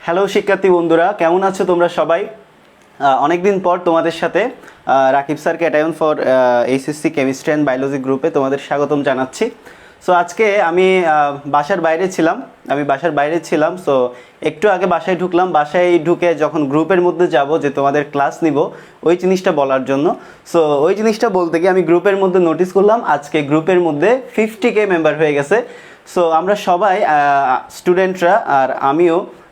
Hello শিক্ষার্থী বন্ধুরা, কেমন আছো তোমরা সবাই? অনেকদিন পর তোমাদের সাথে Rakib sir cation for HSC chemistry and biology গ্রুপে তোমাদের স্বাগতম জানাচ্ছি। সো আজকে আমি বাসার বাইরে ছিলাম। সো একটু আগে বাসায় ঢুকলাম। বাসায় ঢুকে যখন গ্রুপের মধ্যে যাব যে তোমাদের ক্লাস নিব ওই জিনিসটা বলার জন্য, সো ওই জিনিসটা বলতে গিয়ে আমি গ্রুপের মধ্যে নোটিস করলাম আজকে গ্রুপের মধ্যে 50K মেম্বার হয়ে গেছে। সো আমরা সবাই স্টুডেন্টরা আর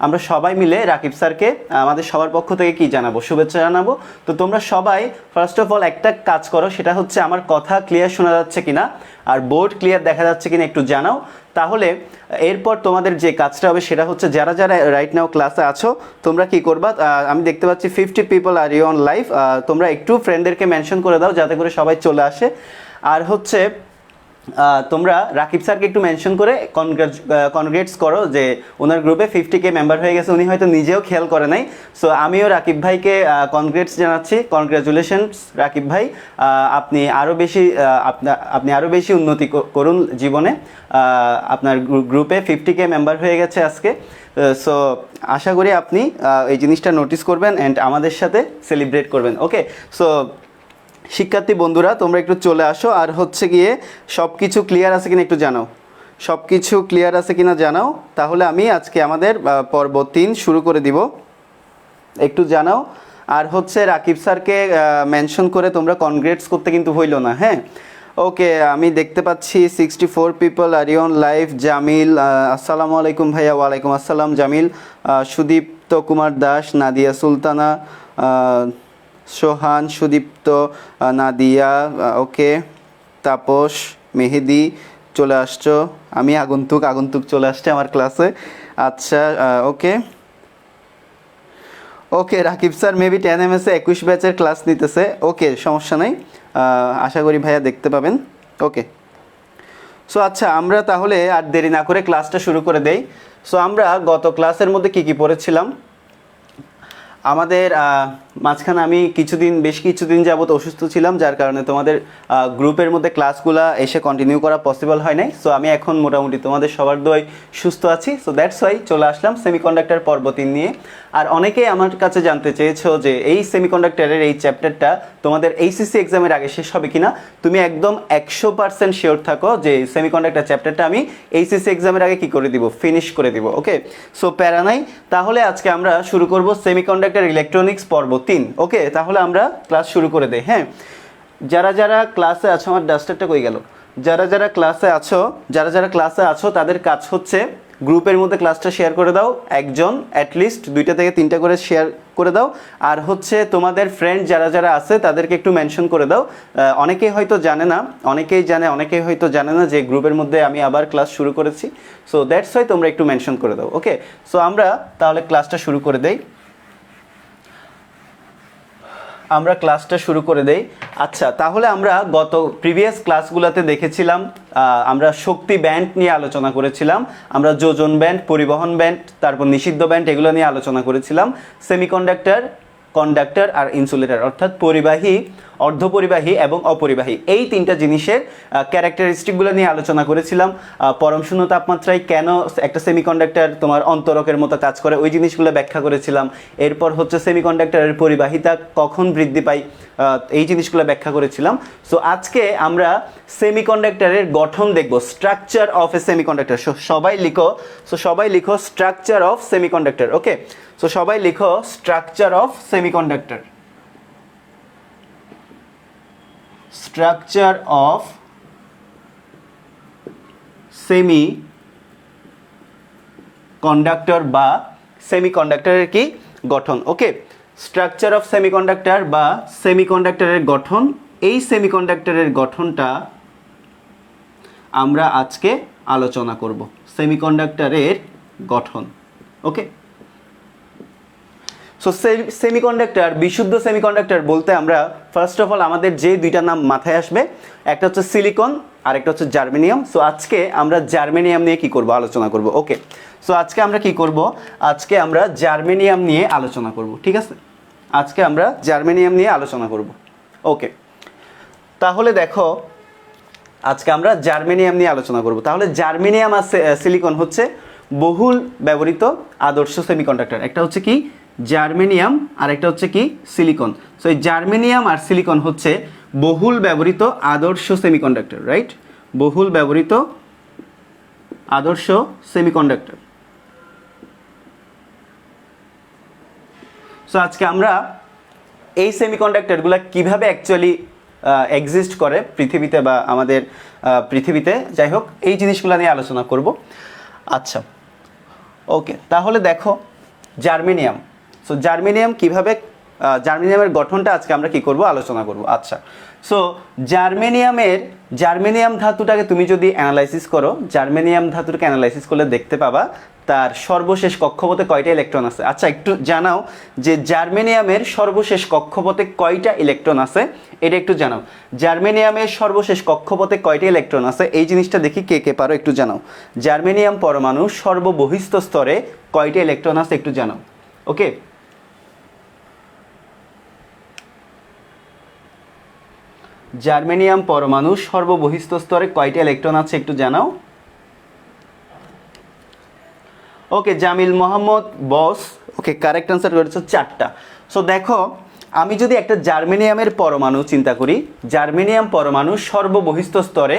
আমরা সবাই মিলে রাকিব স্যারকে আমাদের সবার পক্ষ থেকে কি জানাবো, শুভেচ্ছা জানাবো। তো তোমরা সবাই ফার্স্ট অফ অল একটা কাজ করো, সেটা হচ্ছে আমার কথা ক্লিয়ার শোনা যাচ্ছে কিনা আর বোর্ড ক্লিয়ার দেখা যাচ্ছে কিনা একটু জানাও। তাহলে এরপর তোমাদের যে কাজটা হবে সেটা হচ্ছে যারা যারা রাইট নাও ক্লাসে আছো তোমরা কি করবা, আমি দেখতে পাচ্ছি 50 people are you on live. তোমরা একটু ফ্রেন্ডদেরকে মেনশন করে দাও যাতে করে সবাই চলে আসে। আর হচ্ছে তোমরা রাকিব স্যারকে একটু মেনশন করে কনগ্রেটস করো যে ওনার গ্রুপে 50K মেম্বার হয়ে গেছে। উনি হয়তো নিজেও খেয়াল করে নাই। সো আমিও রাকিব ভাইকে কনগ্রেটস জানাচ্ছি। কনগ্রাচুলেশনস রাকিব ভাই, আপনি আরও বেশি উন্নতি করুন জীবনে। আপনার গ্রুপে 50K মেম্বার হয়ে গেছে আজকে। সো আশা করি আপনি এই জিনিসটা নোটিস করবেন অ্যান্ড আমাদের সাথে সেলিব্রেট করবেন। ওকে, সো শিক্ষার্থী বন্ধুরা তোমরা একটু চলে আসো। আর হচ্ছে গিয়ে সব কিছু ক্লিয়ার আছে কিনা একটু জানাও, সব কিছু ক্লিয়ার আছে কিনা জানাও। তাহলে আমি আজকে আমাদের পর্ব 3 শুরু করে দিব, একটু জানাও। আর হচ্ছে রাকিব স্যারকে মেনশন করে তোমরা কনগ্রেটস করতে কিন্তু হইল না, হ্যাঁ। ওকে, আমি দেখতে পাচ্ছি 64 people are you on live. Jamil, আসসালামু আলাইকুম ভাইয়া। ওয়ালাইকুম আসসালাম জামিল। সুদীপ্ত কুমার দাস, নাদিয়া সুলতানা, সোহান, সুদীপ্ত, নাদিয়া, ওকে, তাপস, মেহেদি চলে আসছো। আমি আগন্তুক চলে আসছে আমার ক্লাসে। আচ্ছা, ওকে ওকে রাকিব স্যার মেবি 10 MS 21 ব্যাচের ক্লাস নিতেছে। ওকে, সমস্যা নাই, আশা করি ভাইয়া দেখতে পাবেন। ওকে, সো আচ্ছা আমরা তাহলে আর দেরি না করে ক্লাসটা শুরু করে দেই। সো আমরা গত ক্লাসের মধ্যে কি পড়েছিলাম, আমাদের মাঝখানে আমি বেশ কিছুদিন যাবত অসুস্থ ছিলাম, যার কারণে তোমাদের গ্রুপের মধ্যে ক্লাসগুলো এসে কন্টিনিউ করা পসিবল হয় নাই। সো আমি এখন মোটামুটি তোমাদের সবার দোয়ায় সুস্থ আছি। সো দ্যাটস ওয়াই চলে আসলাম সেমিকন্ডাক্টর পর্ব 3 নিয়ে। আর অনেকেই আমার কাছে জানতে চেয়েছো যে এই সেমিকন্ডাক্টরের এই চ্যাপ্টারটা তোমাদের এইচএসসি এক্সামের আগে শেষ হবে কিনা। তুমি একদম 100% শিওর থাকো যে সেমিকন্ডাক্টর চ্যাপ্টারটা আমি এইচএসসি এক্সামের আগে কি করে দিব, ফিনিশ করে দিব। ওকে, সো প্যারা নাই। তাহলে আজকে আমরা শুরু করব সেমিকন্ডাক্টর ইলেকট্রনিক্স পর্ব 3। ওকে, তাহলে আমরা ক্লাস শুরু করে দেই। হ্যাঁ, যারা যারা ক্লাসে আছো, আমার ডাস্টারটা কই গেল, যারা যারা ক্লাসে আছো তাদের কাজ হচ্ছে গ্রুপের মধ্যে ক্লাসটা শেয়ার করে দাও। একজন অ্যাটলিস্ট 2টা থেকে 3টা করে শেয়ার করে দাও। আর হচ্ছে তোমাদের ফ্রেন্ড যারা যারা আছে তাদেরকে একটু মেনশন করে দাও। অনেকেই হয়তো জানে না, অনেকেই হয়তো জানে না যে গ্রুপের মধ্যে আমি আবার ক্লাস শুরু করেছি। সো দ্যাটস ওয়াই তোমরা একটু মেনশন করে দাও। ওকে, সো আমরা তাহলে ক্লাসটা শুরু করে দেই। আচ্ছা, তাহলে আমরা গত প্রিভিয়াস ক্লাসগুলোতে দেখেছিলাম, আমরা শক্তি ব্যান্ড নিয়ে আলোচনা করেছিলাম, আমরা যোজন ব্যান্ড, পরিবহন ব্যান্ড, তারপর নিষিদ্ধ ব্যান্ড, এগুলো নিয়ে আলোচনা করেছিলাম। সেমিকন্ডাক্টর, কন্ডাক্টর আর ইনসুলেটর, অর্থাৎ পরিবাহী, অর্ধপরিবাহী এবং অপরিবাহী, এই 3টা জিনিসের ক্যারেক্টারিস্টিকগুলো নিয়ে আলোচনা করেছিলাম। পরম শূন্য তাপমাত্রায় কেন একটা সেমিকন্ডাক্টর তোমার অন্তরকের মতো কাজ করে ওই জিনিসগুলো ব্যাখ্যা করেছিলাম। এরপর হচ্ছে সেমিকন্ডাক্টরের পরিবাহিতা কখন বৃদ্ধি পায় এই জিনিসগুলো ব্যাখ্যা করেছিলাম। সো আজকে আমরা সেমিকন্ডাক্টরের গঠন দেখব, স্ট্রাকচার অফ এ সেমিকন্ডাক্টর। সবাই লিখো structure of semiconductor. Okay, so সবাই লিখো structure of semiconductor. Structure of semiconductor বা সেমিকন্ডাক্টরের কি গঠন। ওকে, স্ট্রাকচার অফ সেমিকন্ডাক্টর বা সেমিকন্ডাক্টরের গঠন, এই সেমিকন্ডাক্টরের গঠনটা আমরা আজকে আলোচনা করব। সেমিকন্ডাক্টরের গঠন। ওকে, সো সেমিকন্ডাক্টর, বিশুদ্ধ সেমিকন্ডাক্টর বলতে আমরা ফার্স্ট অফ অল আমাদের যে দুইটা নাম মাথায় আসবে, একটা হচ্ছে সিলিকন আর একটা হচ্ছে জার্মেনিয়াম। সো আজকে আমরা জার্মেনিয়াম নিয়ে কি করব, আলোচনা করব। ওকে, সো আজকে আমরা কি করব, আজকে আমরা জার্মেনিয়াম নিয়ে আলোচনা করব। ঠিক আছে, আজকে আমরা জার্মেনিয়াম নিয়ে আলোচনা করব। ওকে, তাহলে দেখো আজকে আমরা জার্মেনিয়াম নিয়ে আলোচনা করব। তাহলে জার্মেনিয়াম আর সিলিকন হচ্ছে বহুল ব্যবহৃত আদর্শ সেমিকন্ডাক্টর। একটা হচ্ছে কি জার্মেনিয়াম আর একটা হচ্ছে কি সিলিকন। সো এই জার্মেনিয়াম আর সিলিকন হচ্ছে বহুল ব্যবহৃত আদর্শ সেমিকন্ডাক্টর, রাইট? বহুল ব্যবহৃত আদর্শ সেমিকন্ডাক্টর। সো আজকে আমরা এই সেমিকন্ডাক্টরগুলো কিভাবে অ্যাকচুয়ালি এক্সিস্ট করে পৃথিবীতে বা আমাদের পৃথিবীতে, যাই হোক এই জিনিসগুলো নিয়ে আলোচনা করব। আচ্ছা, ওকে, তাহলে দেখো জার্মেনিয়াম। সো জার্মেনিয়াম কিভাবে, জার্মেনিয়ামের গঠনটা আজকে আমরা কি করব, আলোচনা করব। আচ্ছা, সো জার্মেনিয়াম ধাতুটাকে তুমি যদি অ্যানালাইসিস করো, জার্মেনিয়াম ধাতুটাকে অ্যানালাইসিস করলে দেখতে পাবা তার সর্বশেষ কক্ষপথে কয়টা ইলেকট্রন আছে। আচ্ছা, একটু জানাও যে জার্মেনিয়ামের সর্বশেষ কক্ষপথে কয়টা ইলেকট্রন আছে, এটা একটু জানাও। জার্মেনিয়ামের সর্বশেষ কক্ষপথে কয়টা ইলেকট্রন আছে, এই জিনিসটা দেখি কে কে পারো একটু জানাও। জার্মেনিয়াম পরমাণু সর্ববহিস্থ স্তরে কয়টা ইলেকট্রন আছে একটু জানাও। ওকে, জার্মেনিয়াম পরমাণু সর্ববহিস্থ স্তরে কয়টা ইলেকট্রন আছে একটু জানাও। ওকে, জামিল মোহাম্মদ বস, ওকে, কারেক্ট আনসার করেছে 4টা। সো দেখো আমি যদি একটা জার্মেনিয়ামের পরমাণু চিন্তা করি, জার্মেনিয়াম পরমাণু সর্ববহিস্থ স্তরে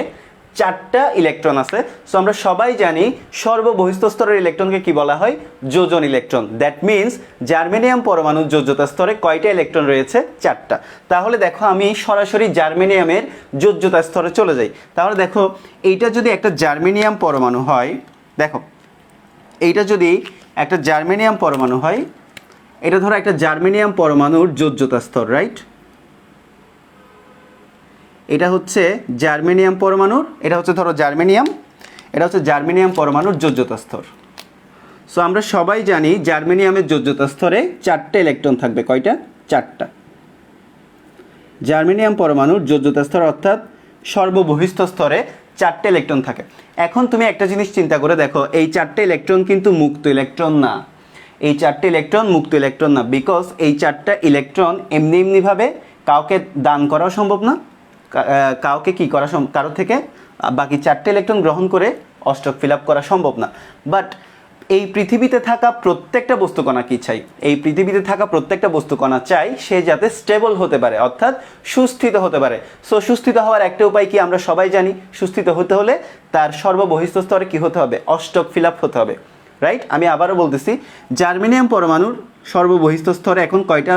4টা ইলেকট্রন আছে। সো আমরা সবাই জানি সর্ববহিস্থ স্তরের ইলেকট্রনকে কি বলা হয়, যোজন ইলেকট্রন। দ্যাট মিনস জার্মেনিয়াম পরমাণু যোজ্যতা স্তরে কয়টা ইলেকট্রন রয়েছে, 4টা। তাহলে দেখো আমি সরাসরি জার্মেনিয়ামের যোজ্যতা স্তরে চলে যাই। তাহলে দেখো এইটা যদি একটা জার্মেনিয়াম পরমাণু হয়, দেখো এইটা যদি একটা জার্মেনিয়াম পরমাণু হয়, এটা ধরো একটা জার্মেনিয়াম পরমাণুর যোজ্যতা স্তর, রাইট? এটা হচ্ছে জার্মেনিয়াম পরমাণুর, এটা হচ্ছে ধরো জার্মেনিয়াম, এটা হচ্ছে জার্মেনিয়াম পরমাণুর যোজ্যতা স্তর। সো আমরা সবাই জানি জার্মেনিয়ামের যোজ্যতা স্তরে 4টা ইলেকট্রন থাকবে। কয়টা? 4টা। জার্মেনিয়াম পরমাণুর যোজ্যতা স্তর অর্থাৎ সর্ববহিস্থ স্তরে 4টে ইলেকট্রন থাকে। এখন তুমি একটা জিনিস চিন্তা করে দেখো, এই 4টে ইলেকট্রন কিন্তু মুক্ত ইলেকট্রন না। এই 4টে ইলেকট্রন মুক্ত ইলেকট্রন না, বিকজ এই 4টা ইলেকট্রন এমনিভাবে কাউকে দান করাও সম্ভব না, কাউকে কি করা, কারো থেকে বাকি 4টে ইলেকট্রন গ্রহণ করে অষ্টক ফিল আপ করা সম্ভব না। বাট এই পৃথিবীতে থাকা প্রত্যেকটা বস্তুকণা কি চাই, এই পৃথিবীতে থাকা প্রত্যেকটা বস্তুকণা চাই সে যাতে স্টেবল হতে পারে, অর্থাৎ সুস্থিত হতে পারে। সো সুস্থিত হওয়ার একটা উপায় কি আমরা সবাই জানি, সুস্থিত হতে হলে তার সর্ববহিস্থ স্তরে কি হতে হবে, অষ্টক ফিল আপ হতে হবে, রাইট? আমি আবারও বলতেছি, জার্মেনিয়াম পরমাণুর সর্ববহিস্থ স্তরে এখন কয়টা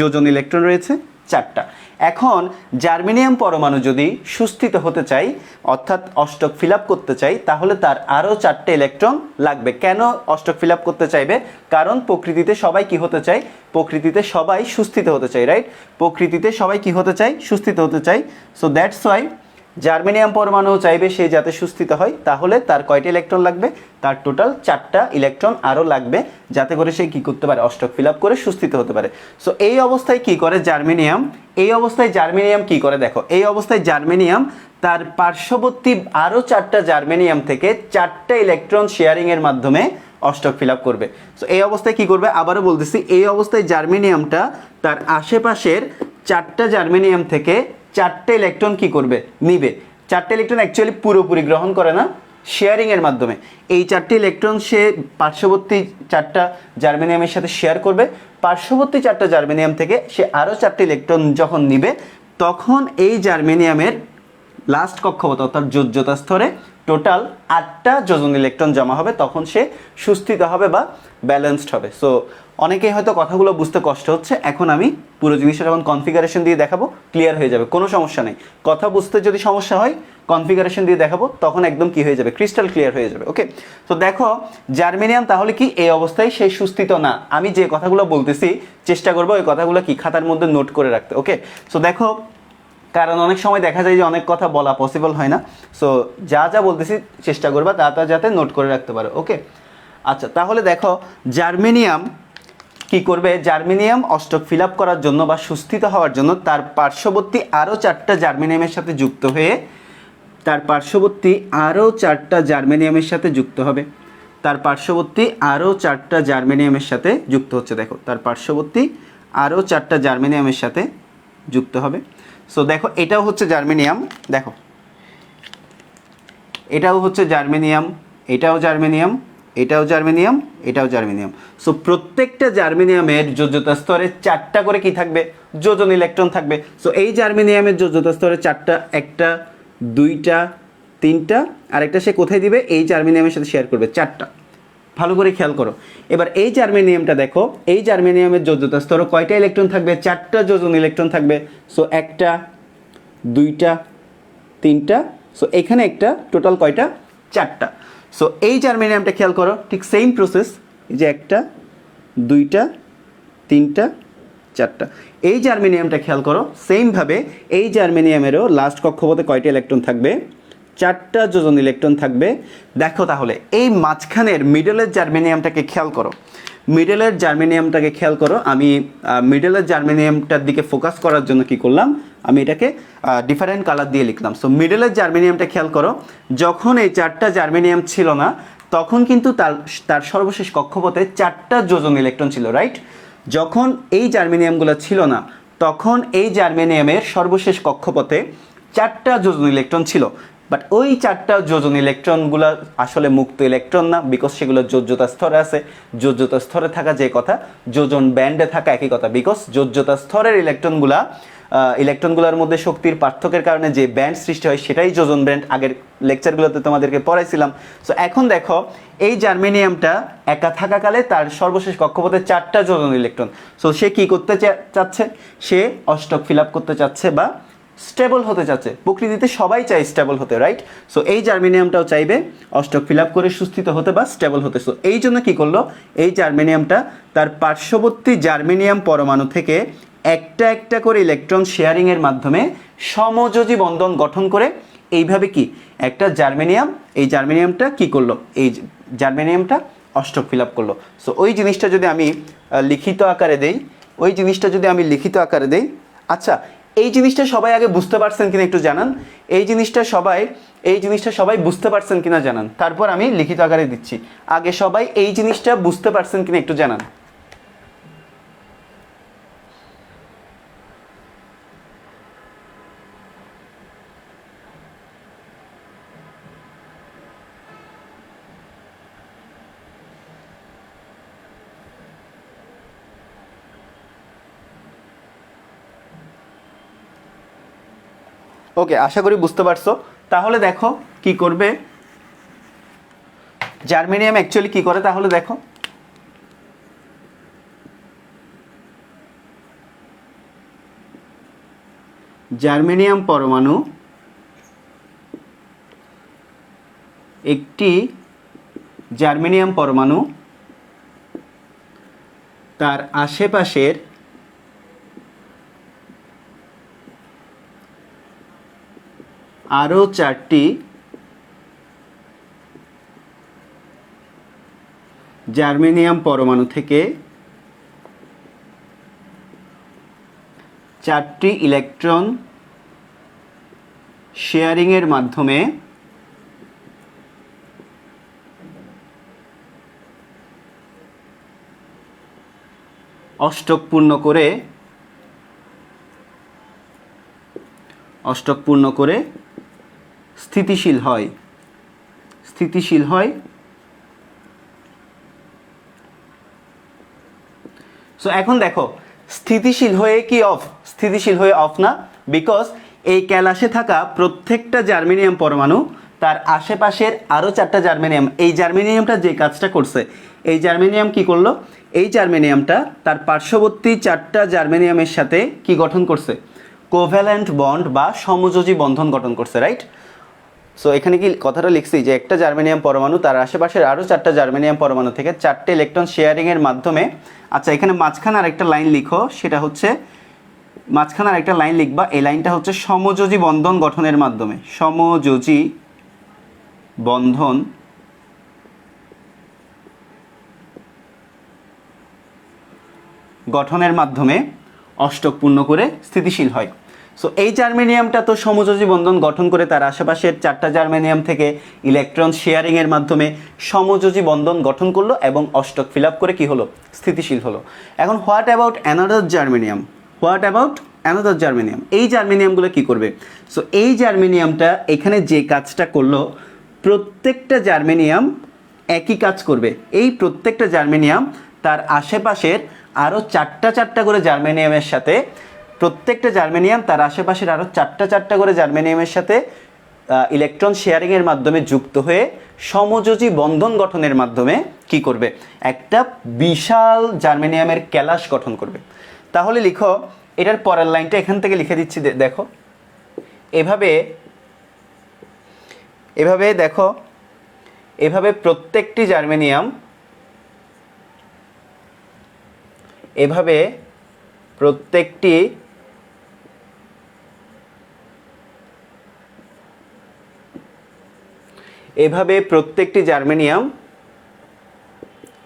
যোজন ইলেকট্রন রয়েছে, 4টা। এখন জার্মেনিয়াম পরমাণু যদি সুস্থিত হতে চাই, অর্থাৎ অষ্টক ফিল আপ করতে চাই, তাহলে তার আরও 4টে ইলেকট্রন লাগবে। কেন অষ্টক ফিল আপ করতে চাইবে? কারণ প্রকৃতিতে সবাই কি হতে চায়, প্রকৃতিতে সবাই সুস্থিত হতে চায়, রাইট? প্রকৃতিতে সবাই কি হতে চায়, সুস্থিত হতে চায়। সো দ্যাটস ওয়াই জার্মেনিয়াম পরমাণু চাইবে সে যাতে সুস্থিত হয়, তাহলে তার কয়টা ইলেকট্রন লাগবে, তার টোটাল 4টা ইলেকট্রন আরও লাগবে, যাতে করে সে কি করতে পারে, অষ্টক ফিল আপ করে সুস্থিত হতে পারে। সো এই অবস্থায় কি করে জার্মেনিয়াম, এই অবস্থায় জার্মেনিয়াম কি করে দেখো, এই অবস্থায় জার্মেনিয়াম তার পার্শ্ববর্তী আরও 4টা জার্মেনিয়াম থেকে 4টা ইলেকট্রন শেয়ারিংয়ের মাধ্যমে অষ্টক ফিল আপ করবে। সো এই অবস্থায় কি করবে, আবারও বলতেছি, এই অবস্থায় জার্মেনিয়ামটা তার আশেপাশের 4টা জার্মেনিয়াম থেকে 4টে ইলেকট্রন কি করবে, নিবে। 4টে ইলেকট্রন অ্যাকচুয়ালি পুরোপুরি গ্রহণ করে না, শেয়ারিংয়ের মাধ্যমে এই 4টে ইলেকট্রন সে পার্শ্ববর্তী 4টা জার্মেনিয়ামের সাথে শেয়ার করবে। পার্শ্ববর্তী 4টা জার্মেনিয়াম থেকে সে আরও 4টে ইলেকট্রন যখন নিবে, তখন এই জার্মেনিয়ামের লাস্ট কক্ষপথ অর্থাৎ যোজ্যতা স্তরে টোটাল 8টা যোজন ইলেকট্রন জমা হবে, তখন সে সুস্থিত হবে বা ব্যালেন্সড হবে। সো অনেকেই হয়তো কথাগুলো বুঝতে কষ্ট হচ্ছে, এখন আমি পুরো জিনিসটা যখন কনফিগারেশন দিয়ে দেখাবো ক্লিয়ার হয়ে যাবে, কোনো সমস্যা নেই। কথা বুঝতে যদি সমস্যা হয় কনফিগারেশন দিয়ে দেখাবো, তখন একদম কি হয়ে যাবে, ক্রিস্টাল ক্লিয়ার হয়ে যাবে। ওকে, তো দেখো জার্মেনিয়াম তাহলে কি এই অবস্থায় সে সুস্থিত না। আমি যে কথাগুলো বলতেছি চেষ্টা করবো ওই কথাগুলো কি খাতার মধ্যে নোট করে রাখতে। ওকে, সো দেখো, কারণ অনেক সময় দেখা যায় যে অনেক কথা বলা পসিবল হয় না। সো যা যা বলতেছি চেষ্টা করবা তা যাতে নোট করে রাখতে পারো। ওকে, আচ্ছা, তাহলে দেখো জার্মেনিয়াম কি করবে, জার্মেনিয়াম অষ্টক ফিল আপ করার জন্য বা সুস্থিত হওয়ার জন্য তার পার্শ্ববর্তী আরও 4টা জার্মেনিয়ামের সাথে যুক্ত হয়ে তার পার্শ্ববর্তী আরও 4টা জার্মেনিয়ামের সাথে যুক্ত হবে। তার পার্শ্ববর্তী আরও 4টা জার্মেনিয়ামের সাথে যুক্ত হচ্ছে, দেখো তার পার্শ্ববর্তী আরও 4টা জার্মেনিয়ামের সাথে যুক্ত হবে। সো দেখো এটাও হচ্ছে জার্মেনিয়াম, দেখো এটাও হচ্ছে জার্মেনিয়াম, এটাও জার্মেনিয়াম, এটাও জার্মেনিয়াম, এটাও জার্মেনিয়াম। সো প্রত্যেকটা জার্মেনিয়ামের যোজ্যতা স্তরে 4টা করে কি থাকবে, যোজন ইলেকট্রন থাকবে। সো এই জার্মেনিয়ামের যোজ্যতা স্তরে 4টা, 1টা 2টা 3টা, আর একটা সে কোথায় দিবে, এই জার্মেনিয়ামের সাথে শেয়ার করবে 4টা। ভালো করে খেয়াল করো। এবার এই জার্মেনিয়ামটা দেখো, এই জার্মেনিয়ামের যোজ্যতা স্তরে কয়টা ইলেকট্রন থাকবে, 4টা যোজন ইলেকট্রন থাকবে। সো 1টা 2টা 3টা, সো এখানে একটা, টোটাল কয়টা, 4টা। সো এই জার্মেনিয়ামটা খেয়াল করো, ঠিক সেম প্রসেস, এই যে 1টা 2টা 3টা 4টা। এই জার্মেনিয়ামটা খেয়াল করো, সেমভাবে এই জার্মেনিয়ামেরও লাস্ট কক্ষপথে কয়টা ইলেকট্রন থাকবে, 4টা যোজন ইলেকট্রন থাকবে। দেখো তাহলে এই মাঝখানের মিডলের জার্মেনিয়ামটাকে খেয়াল করো, মিডলের জার্মেনিয়ামটাকে খেয়াল করো। আমি মিডলের জার্মেনিয়ামটার দিকে ফোকাস করার জন্য কি করলাম, আমি এটাকে ডিফারেন্ট কালার দিয়ে লিখলাম। সো মিডলের জার্মেনিয়ামটা খেয়াল করো, যখন এই 4টা জার্মেনিয়াম ছিল না তখন কিন্তু তার সর্বশেষ কক্ষপথে 4টা যোজন ইলেকট্রন ছিল, রাইট। যখন এই জার্মেনিয়ামগুলো ছিল না তখন এই জার্মেনিয়ামের সর্বশেষ কক্ষপথে 4টা যোজন ইলেকট্রন ছিল। বাট ওই 4টা যোজন ইলেকট্রনগুলো আসলে মুক্ত ইলেকট্রন না, বিকজ সেগুলো যোজ্যতা স্তরে আছে। যোজ্যতা স্তরে থাকা যে কথা, যোজন ব্যান্ডে থাকা একই কথা, বিকজ যোজ্যতা স্তরের ইলেকট্রনগুলোর মধ্যে শক্তির পার্থক্যের কারণে যে ব্যান্ড সৃষ্টি হয় সেটাই যোজন ব্যান্ড, আগের লেকচারগুলোতে তোমাদেরকে পড়াইছিলাম। সো এখন দেখো এই জার্মেনিয়ামটা একা থাকাকালে তার সর্বশেষ কক্ষপথে 4টা যোজন ইলেকট্রন। সো সে কি করতে চাচ্ছে, সে অষ্টক ফিল আপ করতে চাচ্ছে বা স্টেবল হতে চাচ্ছে। প্রকৃতিতে সবাই চায় স্টেবল হতে, রাইট। সো এই জার্মেনিয়ামটাও চাইবে অষ্টক ফিল আপ করে সুস্থিত হতে বা স্টেবল হতে। সো এই জন্য কী করলো, এই জার্মেনিয়ামটা তার পার্শ্ববর্তী জার্মেনিয়াম পরমাণু থেকে একটা একটা করে ইলেকট্রন শেয়ারিংয়ের মাধ্যমে সমযোজী বন্ধন গঠন করে এইভাবে কি একটা জার্মেনিয়াম, এই জার্মেনিয়ামটা কি করলো, এই জার্মেনিয়ামটা অষ্টক ফিল আপ করলো। সো ওই জিনিসটা যদি আমি লিখিত আকারে দেই, ওই জিনিসটা যদি আমি লিখিত আকারে দেই, আচ্ছা এই জিনিসটা সবাই আগে বুঝতে পারছেন কিনা একটু জানান, এই জিনিসটা সবাই বুঝতে পারছেন কিনা জানান, তারপর আমি লিখিত আকারে দিচ্ছি। আগে সবাই এই জিনিসটা বুঝতে পারছেন কিনা একটু জানান। ওকে, আশা করি বুঝতে পারছো। তাহলে দেখো কি করবে জার্মেনিয়াম, অ্যাকচুয়ালি কি করে তাহলে দেখো, জার্মেনিয়াম পরমাণু একটি জার্মেনিয়াম পরমাণু তার আশেপাশের আরও 4টি জার্মেনিয়াম পরমাণু থেকে 4টি ইলেকট্রন শেয়ারিংয়ের মাধ্যমে অষ্টক পূর্ণ করে স্থিতিশীল হয়। সো এখন দেখো স্থিতিশীল হয়ে অফ না, বিকজ এই ক্যালাসে থাকা প্রত্যেকটা জার্মেনিয়াম পরমাণু তার আশেপাশের আরও 4টা জার্মেনিয়াম, এই জার্মেনিয়ামটা যে কাজটা করছে, এই জার্মেনিয়াম কি করলো, এই জার্মেনিয়ামটা তার পার্শ্ববর্তী 4টা জার্মেনিয়ামের সাথে কি গঠন করছে, কোভ্যালেন্ট বন্ড বা সমযোজী বন্ধন গঠন করছে, রাইট। সো এখানে কি কথাটা লিখছি যে একটা জার্মেনিয়াম পরমাণু তার আশেপাশের আরও 4টা জার্মেনিয়াম পরমাণু থেকে 4টে ইলেকট্রন শেয়ারিংয়ের মাধ্যমে, আচ্ছা এখানে মাঝখানে আরেকটা লাইন লিখো, সেটা হচ্ছে মাঝখানে আরেকটা লাইন লিখবা, এই লাইনটা হচ্ছে সমযোজী বন্ধন গঠনের মাধ্যমে, সমযোজী বন্ধন গঠনের মাধ্যমে অষ্টক পূর্ণ করে স্থিতিশীল হয়। সো এই জার্মেনিয়ামটা তো সমযোজী বন্ধন গঠন করে তার আশেপাশের 4টা জার্মেনিয়াম থেকে ইলেকট্রন শেয়ারিংয়ের মাধ্যমে সমযোজী বন্ধন গঠন করলো এবং অষ্টক ফিল আপ করে কী হলো, স্থিতিশীল হলো। এখন what about another germanium, what about another germanium, এই জার্মেনিয়ামগুলো কী করবে? সো এই জার্মেনিয়ামটা এখানে যে কাজটা করলো, প্রত্যেকটা জার্মেনিয়াম একই কাজ করবে। এই প্রত্যেকটা জার্মেনিয়াম তার আশেপাশের আরও 4টা করে জার্মেনিয়ামের সাথে, প্রত্যেকটা জার্মেনিয়াম তার আশেপাশের আরও 4টা করে জার্মেনিয়ামের সাথে ইলেকট্রন শেয়ারিংয়ের মাধ্যমে যুক্ত হয়ে সমযোজী বন্ধন গঠনের মাধ্যমে কি করবে, একটা বিশাল জার্মেনিয়ামের ক্যালাস গঠন করবে। তাহলে লিখো, এটার পরের লাইনটা এখান থেকে লিখে দিচ্ছি, দেখো এভাবে দেখো, এভাবে প্রত্যেকটি জার্মেনিয়াম, এভাবে প্রত্যেকটি জার্মেনিয়াম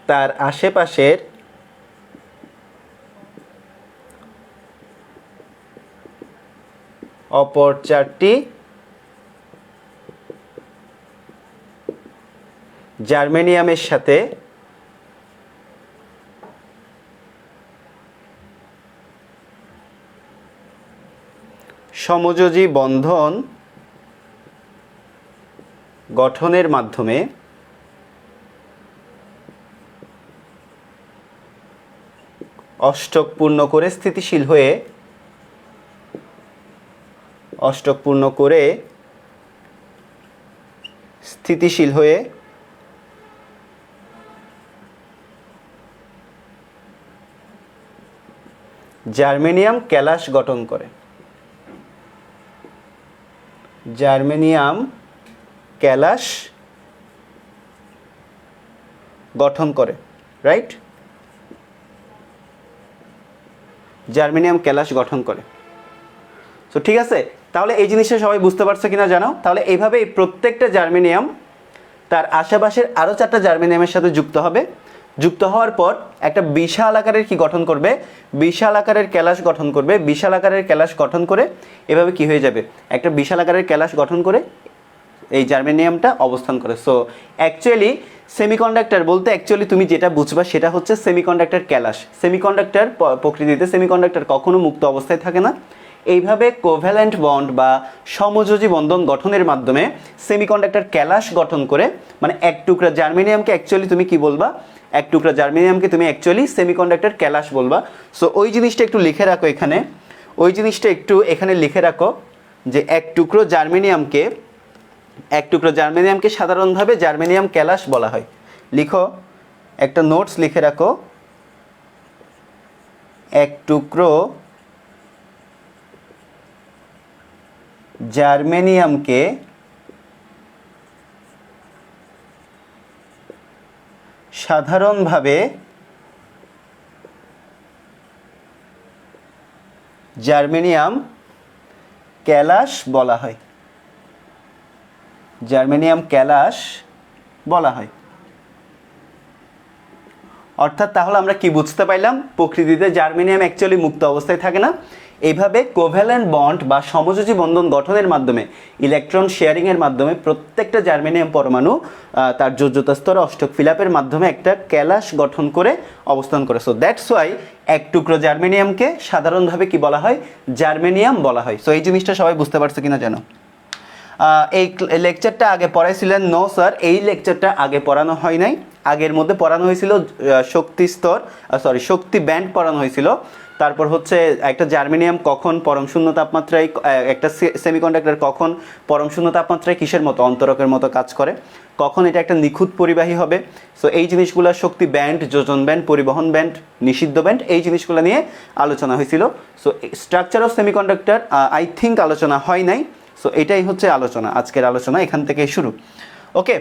তার আশেপাশের অপর 4টি জার্মেনিয়ামের সাথে সমযোজী বন্ধন গঠনের মাধ্যমে অষ্টক পূর্ণ করে স্থিতিশীল হয়ে জার্মেনিয়াম ক্যালাস গঠন করে, জার্মেনিয়াম ক্যালাস গঠন করে, রাইট? জার্মেনিয়াম ক্যালাস গঠন করে। সো ঠিক আছে, তাহলে এই জিনিসটা সবাই বুঝতে পারছো কিনা জানো? তাহলে এইভাবে এই প্রত্যেকটা জার্মেনিয়াম তার আশেপাশের আরও 4টা জার্মেনিয়ামের সাথে যুক্ত হবে, যুক্ত হওয়ার পর একটা বিশাল আকারের কি গঠন করবে, বিশাল আকারের ক্যালাস গঠন করবে। বিশাল আকারের ক্যালাস গঠন করে এভাবে কি হয়ে যাবে, একটা বিশাল আকারের ক্যালাস গঠন করে এই জার্মেনিয়ামটা অবস্থান করে। সো অ্যাকচুয়ালি সেমিকন্ডাক্টর বলতে অ্যাকচুয়ালি তুমি যেটা বুঝবা সেটা হচ্ছে সেমিকন্ডাক্টর ক্যালাস। সেমিকন্ডাক্টর প্রকৃতিতে সেমিকন্ডাক্টর কখনো মুক্ত অবস্থায় থাকে না। এইভাবে কোভ্যালেন্ট বন্ড বা সমযোজী বন্ধন গঠনের মাধ্যমে সেমিকন্ডাক্টর ক্যালাস গঠন করে, মানে এক টুকরা জার্মেনিয়ামকে অ্যাকচুয়ালি তুমি কি বলবা, এক টুকরা জার্মেনিয়ামকে তুমি অ্যাকচুয়ালি সেমিকন্ডাক্টর ক্যালাস বলবা। সো ওই জিনিসটা একটু লিখে রাখো এখানে, ওই জিনিসটা একটু এখানে লিখে রাখো যে এক টুকরো জার্মেনিয়ামকে সাধারণভাবে জার্মেনিয়াম ক্যালাস বলা হয়। লিখো, একটা নোটস লিখে রাখো, এক টুকরো জার্মেনিয়ামকে সাধারণভাবে জার্মেনিয়াম ক্যালাস বলা হয়, জার্মেনিয়াম ক্যালাস বলা হয়। অর্থাৎ তাহলে আমরা কি বুঝতে পারলাম, প্রকৃতিতে জার্মেনিয়াম অ্যাকচুয়ালি মুক্ত অবস্থায় থাকে না। এইভাবে কোভ্যালেন্ট বন্ড বা সমযোজী বন্ধন গঠনের মাধ্যমে ইলেকট্রন শেয়ারিংয়ের মাধ্যমে প্রত্যেকটা জার্মেনিয়াম পরমাণু তার যোজ্যতা স্তরে অষ্টক ফিলাপের মাধ্যমে একটা ক্যালাস গঠন করে অবস্থান করে। সো দ্যাটস ওয়াই এক টুকরো জার্মেনিয়ামকে সাধারণভাবে কি বলা হয়, জার্মেনিয়াম বলা হয়। সো এই জিনিসটা সবাই বুঝতে পারছো কিনা জানো? এই লেকচারটা আগে পড়াইছিলেন? নো স্যার, এই লেকচারটা আগে পড়ানো হয় নাই। আগের মধ্যে পড়ানো হয়েছিল শক্তি ব্যান্ড পড়ানো হয়েছিল। তারপর হচ্ছে একটা জার্মেনিয়াম কখন পরম শূন্য তাপমাত্রায়, একটা সেমিকন্ডাক্টর কখন পরম শূন্য তাপমাত্রায় কিসের মতো, অন্তরকের মতো কাজ করে, কখন এটা একটা নিখুঁত পরিবাহী হবে। সো এই জিনিসগুলো শক্তি ব্যান্ড, যোজন ব্যান্ড, পরিবহন ব্যান্ড, নিষিদ্ধ ব্যান্ড, এই জিনিসগুলো নিয়ে আলোচনা হয়েছিল। So structure of semiconductor I think আলোচনা হয় নাই। সো এটাই হচ্ছে আলোচনা, আজকের আলোচনা এখান থেকে শুরু। ওকে,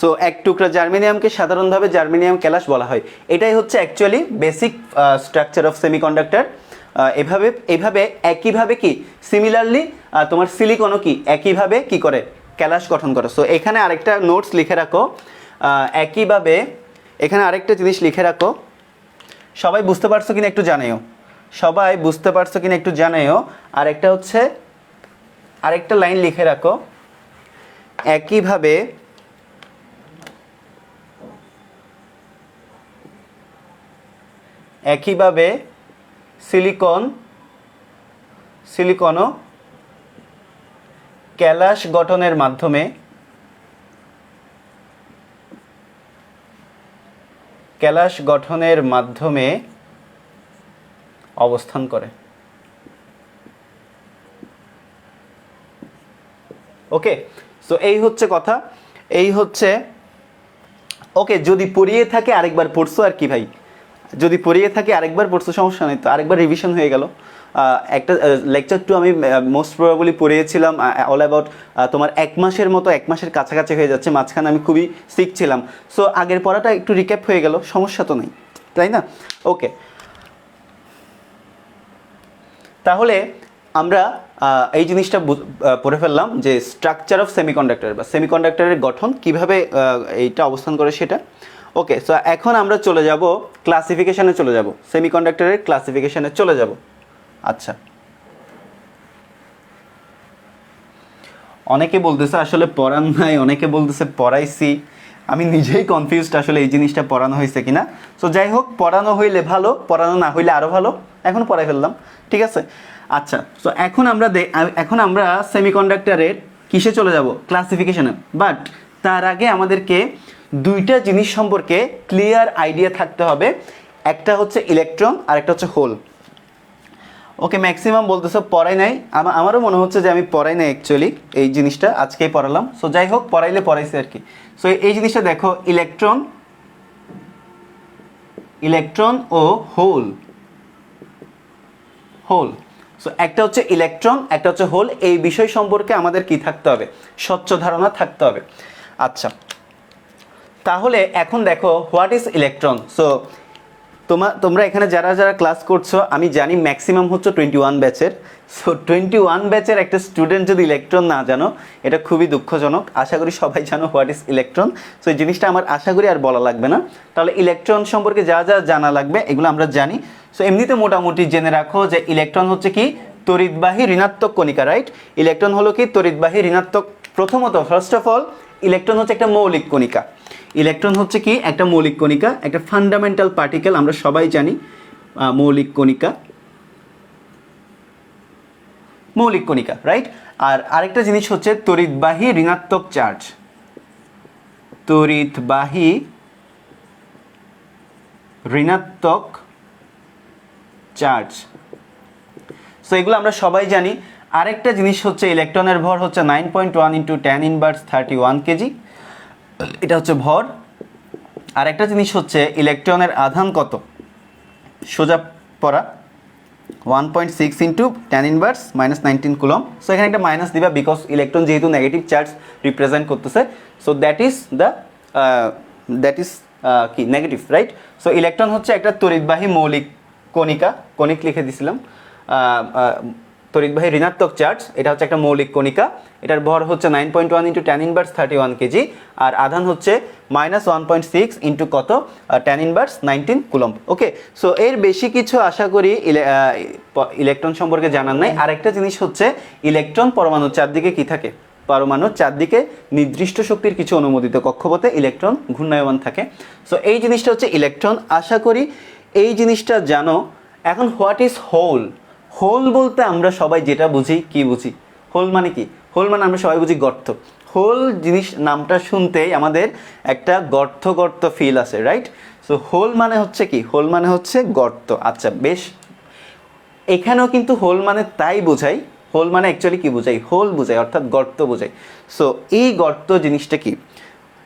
সো এক টুকরা জার্মেনিয়ামকে সাধারণভাবে জার্মেনিয়াম ক্যালাস বলা হয়। এটাই হচ্ছে actually basic structure of semiconductor. এইভাবে একইভাবে কি সিমিলারলি তোমার সিলিকনও কি একইভাবে কি করে, ক্যালাস গঠন করে। সো এখানে আরেকটা নোটস লিখে রাখো, এখানে আরেকটা জিনিস লিখে রাখো, সবাই বুঝতে পারছো কিনা একটু জানাইও, সবাই বুঝতে পারছো কিনা একটু জানাইও। আর একটা হচ্ছে আরেকটা লাইন লিখে রাখো, একইভাবে সিলিকনও ক্যালাস গঠনের মাধ্যমে অবস্থান করে। ওকে, সো এই হচ্ছে কথা, এই হচ্ছে। ওকে, যদি পড়িয়ে থাকে আরেকবার পড়ছো আর কি ভাই, যদি পড়িয়ে থাকে আরেকবার পড়ছো সমস্যা নেই তো, আরেকবার রিভিশন হয়ে গেল। একটা লেকচার টু আমি মোস্ট প্রবাবলি পড়িয়েছিলাম অল অ্যাবাউট তোমার 1 মাসের মতো, 1 মাসের কাছাকাছি হয়ে যাচ্ছে, মাঝখানে আমি খুবই সিক ছিলাম। সো আগের পড়াটা একটু রিক্যাপ হয়ে গেল, সমস্যা তো নেই, তাই না? ওকে, তাহলে আমরা এই জিনিসটা পড়ে ফেললাম যে স্ট্রাকচার অফ সেমিকন্ডাক্টর বা সেমিকন্ডাক্টরের গঠন কিভাবে এইটা অবস্থান করে সেটা। ওকে, সো এখন আমরা চলে যাব ক্লাসিফিকেশনে, চলে যাব সেমিকন্ডাক্টরের ক্লাসিফিকেশনে চলে যাব। আচ্ছা, অনেকে বলতেছে আসলে পড়ান নাই, অনেকে বলতেছে পড়াইছি, আমি নিজেই কনফিউজড আসলে এই জিনিসটা পড়ানো হয়েছে কিনা। সো যাই হোক, পড়ানো হইলে ভালো, পড়ানো না হইলে আরও ভালো, এখন পড়াই ফেললাম, ঠিক আছে। আচ্ছা, সো এখন আমরা সেমিকন্ডাক্টরের কিসে চলে যাব, ক্লাসিফিকেশনে। বাট তার আগে আমাদেরকে দুইটা জিনিস সম্পর্কে ক্লিয়ার আইডিয়া থাকতে হবে, একটা হচ্ছে ইলেকট্রন আর একটা হচ্ছে হোল। ওকে, ম্যাক্সিমাম বলতেছো পড়াই নাই, আমারও মনে হচ্ছে যে আমি পড়াই নাই অ্যাকচুয়ালি, এই জিনিসটা আজকেই পড়ালাম। সো যাই হোক, পড়াইলে পড়াইছি আর কি। সো এই জিনিসটা দেখো, ইলেকট্রন ও হোল। সো একটা হচ্ছে ইলেকট্রন, একটা হচ্ছে হোল, এই বিষয় সম্পর্কে আমাদের কি থাকতে হবে, স্বচ্ছ ধারণা থাকতে হবে। আচ্ছা, তাহলে এখন দেখো হোয়াট ইজ ইলেকট্রন। সো তোমরা এখানে যারা যারা ক্লাস করছো, আমি জানি ম্যাক্সিমাম হচ্ছে 21 ব্যাচের। সো 21 ব্যাচের একটা স্টুডেন্ট যদি ইলেকট্রন না জানো, এটা খুবই দুঃখজনক। আশা করি সবাই জানো হোয়াট ইজ ইলেকট্রন। সো এই জিনিসটা আমার আশা করি আর বলা লাগবে না। তাহলে ইলেকট্রন সম্পর্কে যা যা জানা লাগবে এগুলো আমরা জানি। সো এমনিতে মোটামুটি জেনে রাখো যে ইলেকট্রন হচ্ছে কি, তড়িৎবাহী ঋণাত্মক কণিকা, রাইট? ইলেকট্রন হলো কি, তড়িৎবাহী ঋণাত্মক। প্রথমত ফার্স্ট অফ অল, ইলেকট্রন হচ্ছে একটা মৌলিক কণিকা। ইলেকট্রন হচ্ছে কি, একটা মৌলিক কণিকা, একটা ফান্ডামেন্টাল পার্টিকেল, আমরা সবাই জানি মৌলিক কণিকা, রাইট? আর আরেকটা জিনিস হচ্ছে তড়িৎবাহী ঋণাত্মক চার্জ, তড়িৎবাহী ঋণাত্মক চার্জ। সো এগুলো আমরা সবাই জানি। আরেকটা জিনিস হচ্ছে ইলেকট্রনের ভর হচ্ছে 9.1 × 10⁻31 কেজি, এটা হচ্ছে ভর। আরেকটা জিনিস হচ্ছে ইলেকট্রনের আধান কত, সোজা পড়া 1.6 × 10⁻−19 কুলম। সো এখানে একটা মাইনাস দিবা, বিকজ ইলেকট্রন যেহেতু নেগেটিভ চার্জ রিপ্রেজেন্ট করতেছে। সো দ্যাট ইজ কি নেগেটিভ, রাইট? সো ইলেকট্রন হচ্ছে একটা তড়িৎবাহী মৌলিক কণিকা, কণিক লিখে দিছিলাম, তড়িৎবাহী ঋণাত্মক চার্জ, এটা হচ্ছে একটা মৌলিক কণিকা। এটার ভর হচ্ছে 9.1 × 10⁻31 কেজি, আর আধান হচ্ছে -1.6 ইন্টু কত, 10⁻19 কুলম্ব। ওকে, সো এর বেশি কিছু আশা করি ইলেকট্রন সম্পর্কে জানার নাই। আরেকটা জিনিস হচ্ছে ইলেকট্রন পরমাণুর চারদিকে কি থাকে, পরমাণুর চারদিকে নির্দিষ্ট শক্তির কিছু অনুমোদিত কক্ষপথে ইলেকট্রন ঘূর্ণায়মান থাকে। সো এই জিনিসটা হচ্ছে ইলেকট্রন, আশা করি এই জিনিসটা জানো। এখন হোয়াট ইজ হোল। হোল বলতে আমরা সবাই যেটা বুঝি, কি বুঝি, হোল মানে কি, হোল মানে আমরা সবাই বুঝি গর্ত। হোল জিনিস নামটা শুনতেই আমাদের একটা গর্ত গর্ত ফিল আসে, রাইট? সো হোল মানে হচ্ছে কি, হোল মানে হচ্ছে গর্ত। আচ্ছা বেশ, এখানেও কিন্তু হোল মানে তাই বোঝাই, হোল মানে অ্যাকচুয়ালি কি বোঝাই, হোল বোঝাই, অর্থাৎ গর্ত বোঝাই। সো এই গর্ত জিনিসটা কি,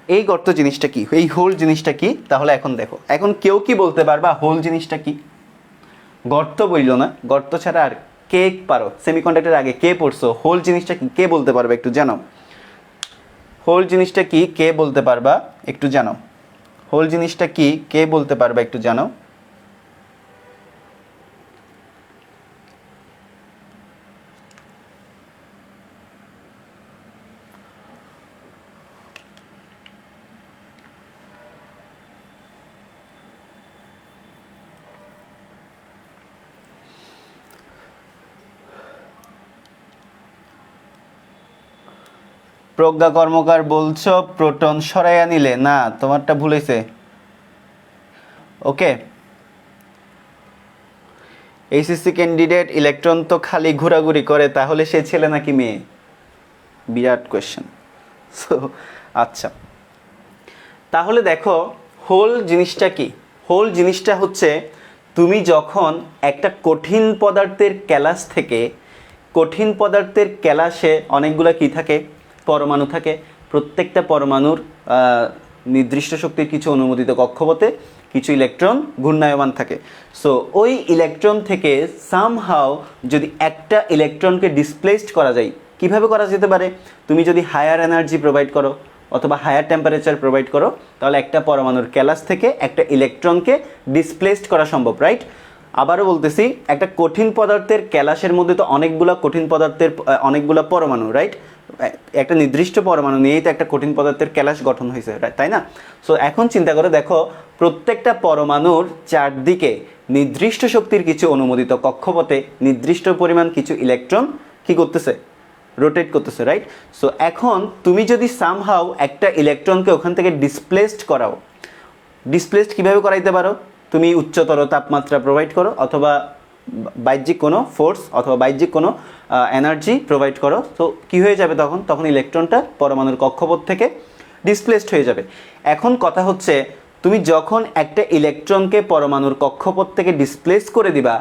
এই গর্ত জিনিসটা কি, এই হোল জিনিসটা কি? তাহলে এখন দেখো, এখন কেউ কি বলতে পারবা হোল জিনিসটা কি? গর্ত বললো না, গর্ত ছাড়া আর কে পারো, সেমিকন্ডাক্টর আগে কে পড়ছো, হোল জিনিসটা কি কে বলতে পারবে একটু জানো? হোল জিনিসটা কি কে বলতে পারবা একটু জানো? হোল জিনিসটা কি কে বলতে পারবা একটু জানো? প্রজ্ঞা কর্মকার বলছো প্রোটন সরাইয়া নিলে, না তোমারটা ভুল হয়েছে। ওকে, এইচএসসি ক্যান্ডিডেট ইলেকট্রন তো খালি ঘোরাঘুরি করে, তাহলে সে ছেলে নাকি মেয়ে? বিরাট কোয়েশ্চেন। সো আচ্ছা, তাহলে দেখো হোল জিনিসটা কি? হোল জিনিসটা হচ্ছে তুমি যখন একটা কঠিন পদার্থের ক্যালাস থেকে, কঠিন পদার্থের ক্যালাসে অনেকগুলো কি থাকে? পরমাণু থাকে। প্রত্যেকটা পরমাণুর নির্দিষ্ট শক্তির কিছু অনুমোদিত কক্ষপথে কিছু ইলেকট্রন ঘূর্ণায়মান থাকে। সো ওই ইলেকট্রন থেকে সামহাও যদি একটা ইলেকট্রনকে ডিসপ্লেসড করা যায়, কিভাবে করা যেতে পারে? তুমি যদি হায়ার এনার্জি প্রোভাইড করো অথবা হায়ার টেম্পারেচার প্রোভাইড করো, তাহলে একটা পরমাণুর ক্যালাস থেকে একটা ইলেকট্রনকে ডিসপ্লেসড করা সম্ভব, রাইট? আবারও বলতেছি, একটা কঠিন পদার্থের ক্যালাসের মধ্যে তো অনেকগুলো কঠিন পদার্থের অনেকগুলো পরমাণু, রাইট? একটা নির্দিষ্ট পরমাণু নিয়েই তো একটা কঠিন পদার্থের ক্যালাস গঠন হয়েছে, তাই না? সো এখন চিন্তা করে দেখো, প্রত্যেকটা পরমাণুর চারদিকে নির্দিষ্ট শক্তির কিছু অনুমোদিত কক্ষপথে নির্দিষ্ট পরিমাণ কিছু ইলেকট্রন কি করতেছে? রোটেট করতেছে, রাইট? সো এখন তুমি যদি সামহাও একটা ইলেকট্রনকে ওখান থেকে ডিসপ্লেসড করাও, ডিসপ্লেসড কীভাবে করাইতে পারো? তুমি উচ্চতর তাপমাত্রা প্রোভাইড করো অথবা বাহ্যিক কোনো ফোর্স অথবা বাহ্যিক কোনো এনার্জি প্রোভাইড করো, তো কী হয়ে যাবে তখন ইলেকট্রনটা পরমাণুর কক্ষপথ থেকে ডিসপ্লেসড হয়ে যাবে। এখন কথা হচ্ছে, তুমি যখন একটা ইলেকট্রনকে পরমাণুর কক্ষপথ থেকে ডিসপ্লেস করে দিবা,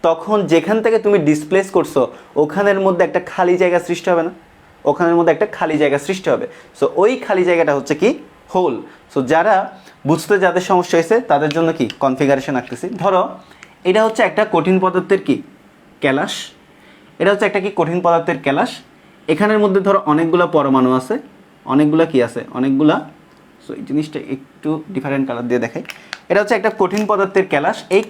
তখন যেখান থেকে তুমি ডিসপ্লেস করছো ওখানের মধ্যে একটা খালি জায়গা সৃষ্টি হবে না? ওখানের মধ্যে একটা খালি জায়গা সৃষ্টি হবে। সো ওই খালি জায়গাটা হচ্ছে কি? হোল। সো যারা বুঝতে যাদের সমস্যা হয়েছে তাদের জন্য কি কনফিগারেশন আঁকতেছি। ধরো এটা হচ্ছে একটা কঠিন পদার্থের কি ক্যালাস, এটা হচ্ছে একটা কি কঠিন পদার্থের ক্যালাস। এখানের মধ্যে ধরো অনেকগুলা পরমাণু আছে, অনেকগুলা কি আছে, অনেকগুলা। সো এই জিনিসটা একটু ডিফারেন্ট কালার দিয়ে দেখাই। এটা হচ্ছে একটা কঠিন পদার্থের ক্যালাস। এই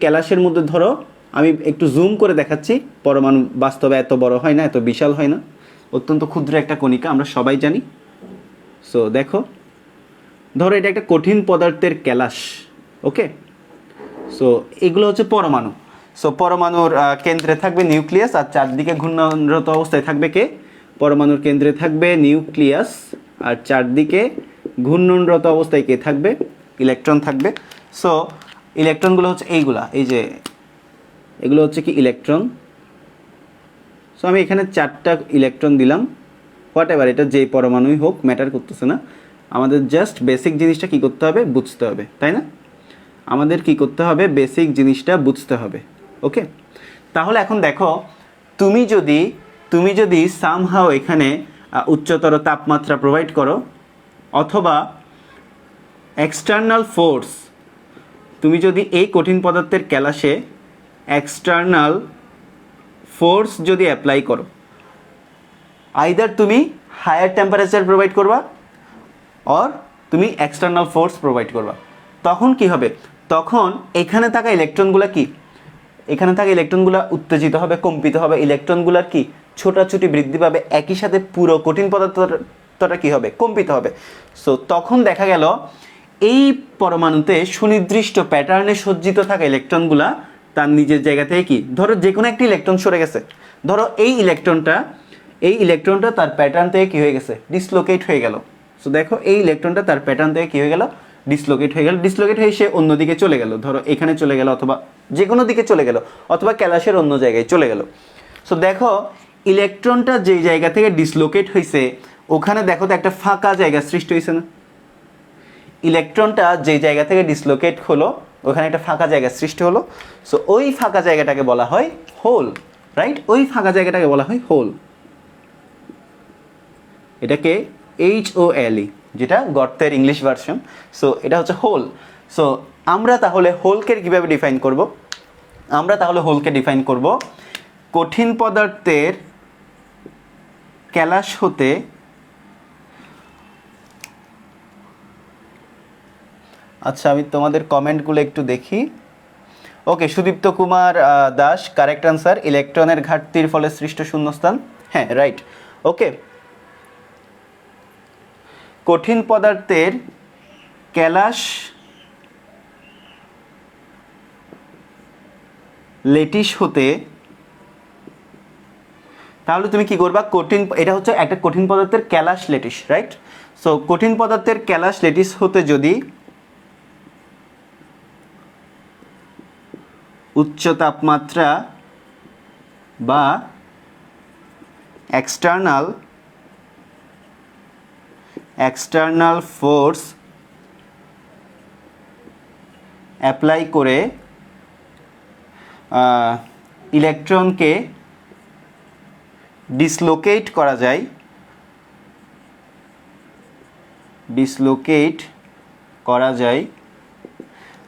ক্যালাসের মধ্যে ধরো আমি একটু জুম করে দেখাচ্ছি, পরমাণু বাস্তবে এত বড় হয় না, এত বিশাল হয় না, অত্যন্ত ক্ষুদ্র একটা কণিকা, আমরা সবাই জানি। সো দেখো, ধরো এটা একটা কঠিন পদার্থের ক্যালাস, ওকে? সো এগুলো হচ্ছে পরমাণু। সো পরমাণুর কেন্দ্রে থাকবে নিউক্লিয়াস, আর চারদিকে ঘূর্ণনরত অবস্থায় থাকবে কে? পরমাণুর কেন্দ্রে থাকবে নিউক্লিয়াস, আর চারদিকে ঘূর্ণনরত অবস্থায় কে থাকবে? ইলেকট্রন থাকবে। সো ইলেকট্রনগুলো হচ্ছে এইগুলা, এই যে এগুলো হচ্ছে কি ইলেকট্রন। সো আমি এখানে 4টা ইলেকট্রন দিলাম, হোয়াট এভার, এটা যেই পরমাণুই হোক ম্যাটার করতেছে না। আমাদের জাস্ট বেসিক জিনিসটা কি করতে হবে? বুঝতে হবে, তাই না? আমাদের কি করতে হবে? বেসিক জিনিসটা বুঝতে হবে, ওকে? তাহলে এখন দেখো, তুমি যদি সামহাও এখানে উচ্চতর তাপমাত্রা প্রোভাইড করো অথবা এক্সটার্নাল ফোর্স, তুমি যদি এই কঠিন পদার্থের ক্যালাসে এক্সটার্নাল ফোর্স যদি অ্যাপ্লাই করো, আইদার তুমি হায়ার টেম্পারেচার প্রোভাইড করবা অর তুমি এক্সটার্নাল ফোর্স প্রোভাইড করবা, তখন কি হবে? তখন এখানে থাকা ইলেকট্রনগুলো কি, এখানে থাকা ইলেকট্রনগুলো উত্তেজিত হবে, কম্পিত হবে, ইলেকট্রনগুলোর কি ছোটাছুটি বৃদ্ধি পাবে, একই সাথে পুরো কঠিন পদার্থটা কি হবে? কম্পিত হবে। সো তখন দেখা গেল এই পরমাণুতে সুনির্দিষ্ট প্যাটার্নে সজ্জিত থাকা ইলেকট্রনগুলা তার নিজের জায়গা থেকে কি, ধরো যে কোনো একটি ইলেকট্রন সরে গেছে, ধরো এই ইলেকট্রনটা তার প্যাটার্ন থেকে কি হয়ে গেছে? ডিসলোকেট হয়ে গেল। সো দেখো, এই ইলেকট্রনটা তার প্যাটার্ন থেকে কি হয়ে গেল? ডিসলোকেট হয়ে সে অন্যদিকে চলে গেল, ধরো এখানে চলে গেল অথবা যে কোনো দিকে চলে গেল অথবা ক্যালাসের অন্য জায়গায় চলে গেল। সো দেখো, ইলেকট্রনটা যেই জায়গা থেকে ডিসলোকেট হয়েছে ওখানে দেখো তো একটা ফাঁকা জায়গা সৃষ্টি হয়েছে না? ইলেকট্রনটা যেই জায়গা থেকে ডিসলোকেট হলো ওখানে একটা ফাঁকা জায়গা সৃষ্টি হলো। সো ওই ফাঁকা জায়গাটাকে বলা হয় হোল, রাইট? ওই ফাঁকা জায়গাটাকে বলা হয় হোল। এটাকে HOLE, যেটা গর্তের ইংলিশ ভার্সন। সো এটা হচ্ছে হোল। সো আমরা তাহলে হোলকে কীভাবে ডিফাইন করব? আমরা তাহলে হোলকে ডিফাইন করব কঠিন পদার্থের ক্যালাস হতে আচ্ছা, আমি তোমাদের কমেন্টগুলো একটু দেখি। ওকে, সুদীপ্ত কুমার দাস, কারেক্ট আনসার, ইলেকট্রনের ঘাটতির ফলে সৃষ্ট শূন্যস্থান। হ্যাঁ, রাইট। ওকে, কঠিন পদার্থের ক্যালাস লেটিস হতে তাহলে তুমি কি করবা, কঠিন, এটা হচ্ছে একটা কঠিন পদার্থের ক্যালাস ল্যাটিস, রাইট? সো কঠিন পদার্থের ক্যালাস ল্যাটিস হতে যদি উচ্চ তাপমাত্রা বা এক্সটার্নাল ফোর্স অ্যাপ্লাই করে ইলেকট্রনকে ডিসলোকেট করা যায়।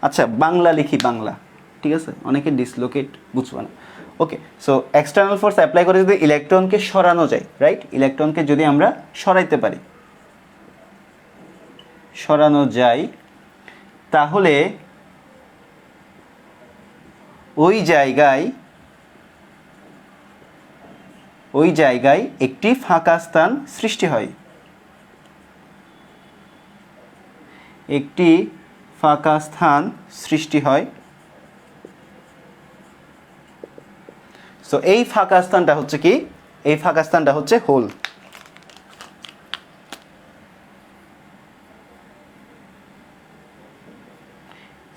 আচ্ছা, বাংলা লিখি, বাংলা, ঠিক আছে? অনেকে ডিসলোকেট বুঝবে না। ওকে, সো এক্সটার্নাল ফোর্স অ্যাপ্লাই করে যদি ইলেকট্রনকে সরানো যায়, রাইট? ইলেকট্রনকে যদি আমরা সরাইতে পারি, সরানো যায়, তাহলে ওই জায়গায় একটি ফাঁকা স্থান সৃষ্টি হয়। সো এই ফাঁকা স্থানটা হচ্ছে কি? এই ফাঁকা স্থানটা হচ্ছে হোল।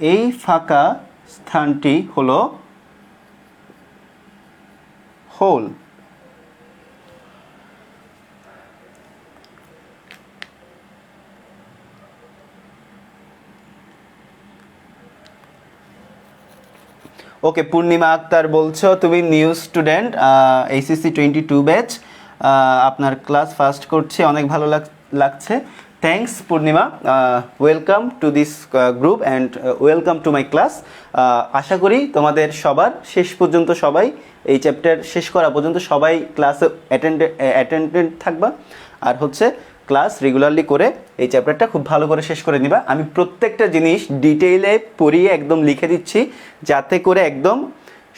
এই ফাঁকা স্থানটি হলো হোল। ওকে, পূর্ণিমা আক্তার বলছো তুমি নিউ স্টুডেন্ট, এইচএসসি 22 ব্যাচ, আপনার ক্লাস ফার্স্ট করছে, অনেক ভালো লাগছে। Thanks Purnima, welcome to this group and welcome to my class. আশা করি তোমাদের সবার শেষ পর্যন্ত, সবাই এই চ্যাপ্টার শেষ করা পর্যন্ত সবাই ক্লাসে অ্যাটেন্ডেন্ট থাকবা, আর হচ্ছে ক্লাস রেগুলারলি করে এই চ্যাপ্টারটা খুব ভালো করে শেষ করে নিবা। আমি প্রত্যেকটা জিনিস ডিটেইলে পড়িয়ে একদম লিখে দিচ্ছি, যাতে করে একদম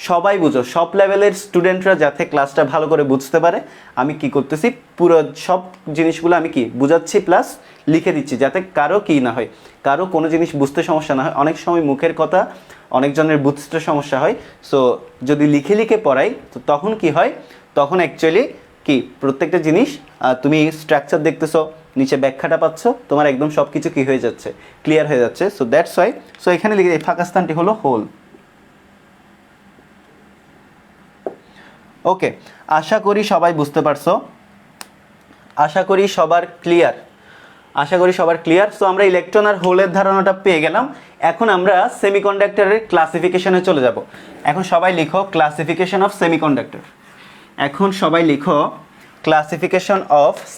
সবাই বুঝো, সব লেভেলের স্টুডেন্টরা যাতে ক্লাসটা ভালো করে বুঝতে পারে। আমি কি করতেছি, পুরো সব জিনিসগুলো আমি কি বুঝাচ্ছি, প্লাস লিখে দিচ্ছি, যাতে কারো কি না হয়, কারো কোনো জিনিস বুঝতে সমস্যা না হয়। অনেক সময় মুখের কথা অনেকজনের বুঝতে সমস্যা হয়। সো যদি লিখে পড়াই, তো তখন কি হয়, তখন অ্যাকচুয়ালি কি প্রত্যেকটা জিনিস তুমি স্ট্রাকচার দেখতেছো, নিচে ব্যাখ্যাটা পাচ্ছ, তোমার একদম সব কিছু কী হয়ে যাচ্ছে, ক্লিয়ার হয়ে যাচ্ছে। সো দ্যাটস ওয়াই, সো এখানে লিখে এই ফাঁকা স্থানটি হলো হোল। ওকে, আশা করি সবাই বুঝতে পারছো, আশা করি সবার ক্লিয়ার। সো আমরা ইলেকট্রন আর হোলের ধারণাটা পেয়ে গেলাম। এখন আমরা সেমিকন্ডাক্টরের ক্লাসিফিকেশনে চলে যাব। এখন সবাই লিখো classification of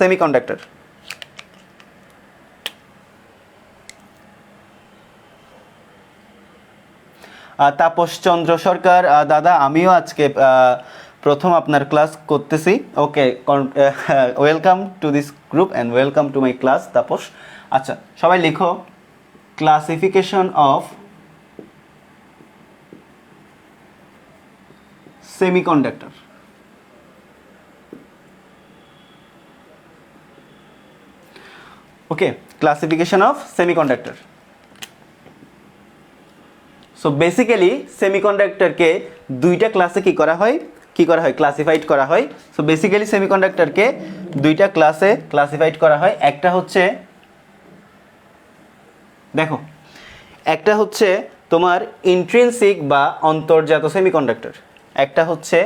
semiconductor. Tapas Chandra Sarkar, দাদা আমিও আজকে প্রথম আপনার ক্লাস করতেছি। Okay, welcome to this group and welcome to my class Tapas. আচ্ছা, সবাই লিখো classification of semiconductor. Okay, classification of semiconductor. So basically সেমিকন্ডাক্টরকে দুইটা ক্লাসে কি করা হয়, ক্লাসিফাইড করা হয়। সো বেসিক্যালি সেমিকন্ডাক্টরকে দুইটা ক্লাসে ক্লাসিফাইড করা হয়। একটা হচ্ছে, দেখো, একটা হচ্ছে তোমার ইন্ট্রিনসিক বা অন্তর্জাত সেমিকন্ডাক্টর, একটা হচ্ছে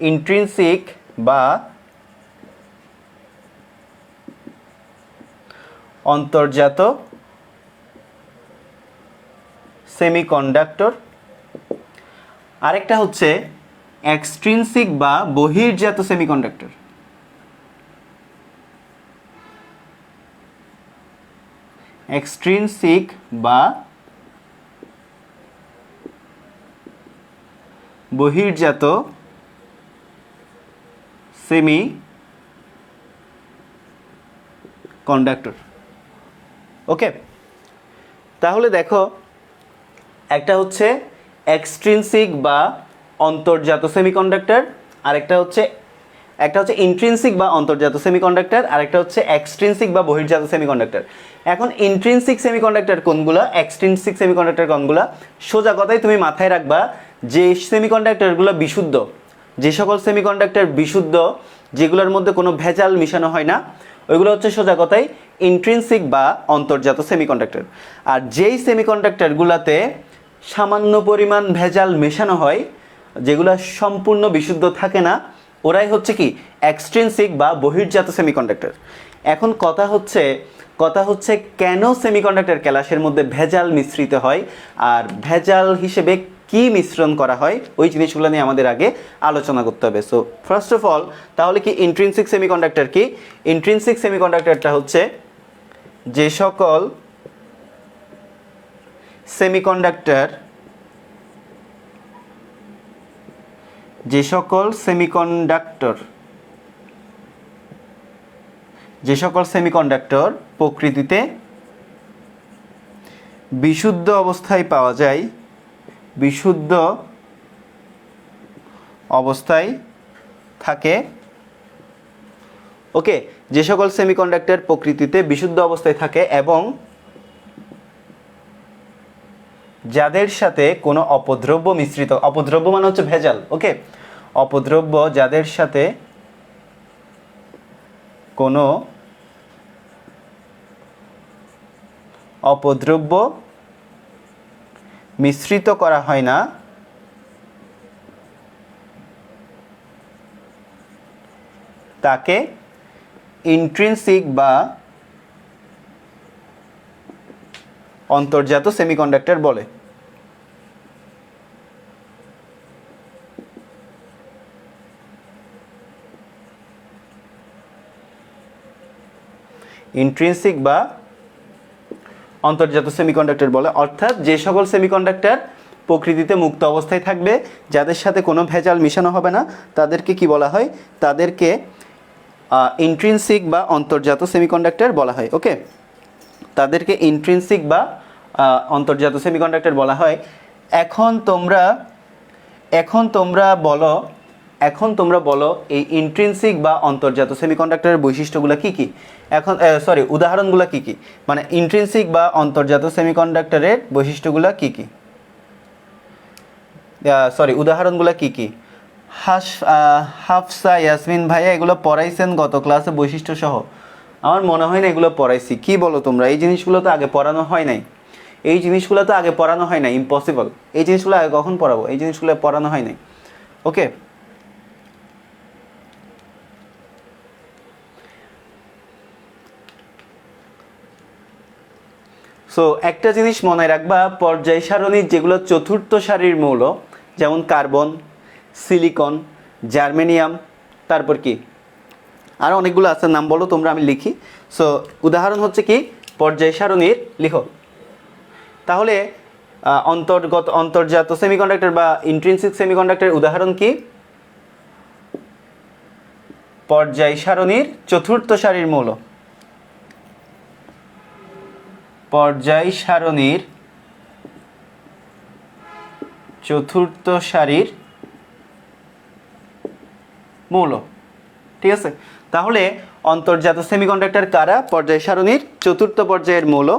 ইন্ট্রিনসিক বা অন্তর্জাত সেমিকন্ডাক্টর, আরেকটা হচ্ছে এক্সট্রিনসিক বা বহির্জাত সেমিকন্ডাক্টর। এক্সট্রিনসিক বা বহির্জাত সেমি কন্ডাক্টর। ওকে, তাহলে দেখো, একটা হচ্ছে এক্সট্রিনসিক বা অন্তর্জাত সেমিকন্ডাক্টর, আরেকটা হচ্ছে একটা হচ্ছে ইন্ট্রিনসিক বা অন্তর্জাত সেমিকন্ডাক্টর, আর একটা হচ্ছে এক্সট্রিনসিক বা বহির্জাত সেমিকন্ডাক্টর। এখন ইন্ট্রিনসিক সেমিকন্ডাক্টর কোনগুলো, এক্সট্রিনসিক সেমিকন্ডাক্টর কোনগুলো, সোজা কথাই তুমি মাথায় রাখবা যে সেমিকন্ডাক্টরগুলো বিশুদ্ধ, যে সকল সেমিকন্ডাক্টর বিশুদ্ধ, যেগুলোর মধ্যে কোনো ভেজাল মিশানো হয় না, ওইগুলো হচ্ছে সোজা কথাই ইন্ট্রিনসিক বা অন্তর্জাত সেমিকন্ডাক্টর। আর যেই সেমিকন্ডাক্টরগুলোতে সামান্য পরিমাণ ভেজাল মেশানো হয়, যেগুলো সম্পূর্ণ বিশুদ্ধ থাকে না, ওরাই হচ্ছে কি এক্সট্রিনসিক বা বহির্জাত সেমিকন্ডাক্টর। এখন কথা হচ্ছে কেন সেমিকন্ডাক্টর ক্যালাসের মধ্যে ভেজাল মিশ্রিত হয়, আর ভেজাল হিসেবে কি মিশ্রণ করা হয়, ওই জিনিসগুলো নিয়ে আমাদের আগে আলোচনা করতে হবে। সো ফার্স্ট অফ অল, তাহলে কি ইন্ট্রিনসিক সেমিকন্ডাক্টর কি? ইন্ট্রিনসিক সেমিকন্ডাক্টরটা হচ্ছে যে সকল সেমিকন্ডাক্টর প্রকৃতিতে বিশুদ্ধ অবস্থায় পাওয়া যায়, বিশুদ্ধ অবস্থায় থাকে। ওকে, যে সকল সেমিকন্ডাক্টর প্রকৃতিতে বিশুদ্ধ অবস্থায় থাকে এবং যাদের সাথে কোনো অপদ্রব্য মিশ্রিত, অপদ্রব্য মানে হচ্ছে ভেজাল, ওকে, অপদ্রব্য যাদের সাথে কোনো অপদ্রব্য মিশ্রিত করা হয় না, তাকে ইন্ট্রিনসিক বা অন্তর্জাত সেমিকন্ডাক্টর বলে। ইন্ট্রিনসিক বা অন্তর্জাত সেমিকন্ডাক্টর বলে, অর্থাৎ যে সকল সেমিকন্ডাক্টর প্রকৃতিতে মুক্ত অবস্থায় থাকবে, যাদের সাথে কোনো ভেজাল মিশানো হবে না, তাদেরকে কি বলা হয়? তাদেরকে ইন্ট্রিনসিক বা অন্তর্জাত সেমিকন্ডাক্টর বলা হয়। ওকে, তাদেরকে ইন্ট্রিনসিক বা অন্তর্জাত সেমিকন্ডাক্টর বলা হয়। এখন তোমরা বলো এই ইন্ট্রিনসিক বা অন্তর্জাত সেমিকন্ডাক্টরের বৈশিষ্ট্যগুলো কি কি? উদাহরণগুলো কি কি? মানে ইন্ট্রিনসিক বা অন্তর্জাত সেমিকন্ডাক্টরের বৈশিষ্ট্যগুলো কি কি? উদাহরণগুলো কি কি? হাফসা ইয়াসমিন ভাইয়া এগুলো পড়াইছেন গত ক্লাসে বৈশিষ্ট্য সহ? আমার মনে হয় না এগুলো পড়াইছি। কি বলো তোমরা? এই জিনিসগুলো তো আগে পড়ানো হয় নাই, ইম্পসিবল। এই জিনিসগুলো আগে কখন পড়াবো? এই জিনিসগুলো পড়ানো হয় নাই। ওকে, সো একটা জিনিস মনে রাখবা, পর্যায় সারণীর যেগুলো চতুর্থ সারির মৌল, যেমন কার্বন, সিলিকন, জার্মেনিয়াম, তারপর কি আরও অনেকগুলো আছে, নাম বলো তোমরা, আমি লিখি। সো উদাহরণ হচ্ছে কি পর্যায় সারণীর, লিখো তাহলে। অন্তর্জাত সেমিকন্ডাক্টর বা ইন্ট্রিনসিক সেমিকন্ডাক্টরের উদাহরণ কি? পর্যায় সারণীর চতুর্থ সারির মৌল, পর্যায় সারণীর চতুর্থ সারির মৌল। ঠিক আছে, তাহলে অন্তর্জাত সেমিকন্ডাক্টর কারা? পর্যায় সারণীর চতুর্থ পর্যায়ের মৌল।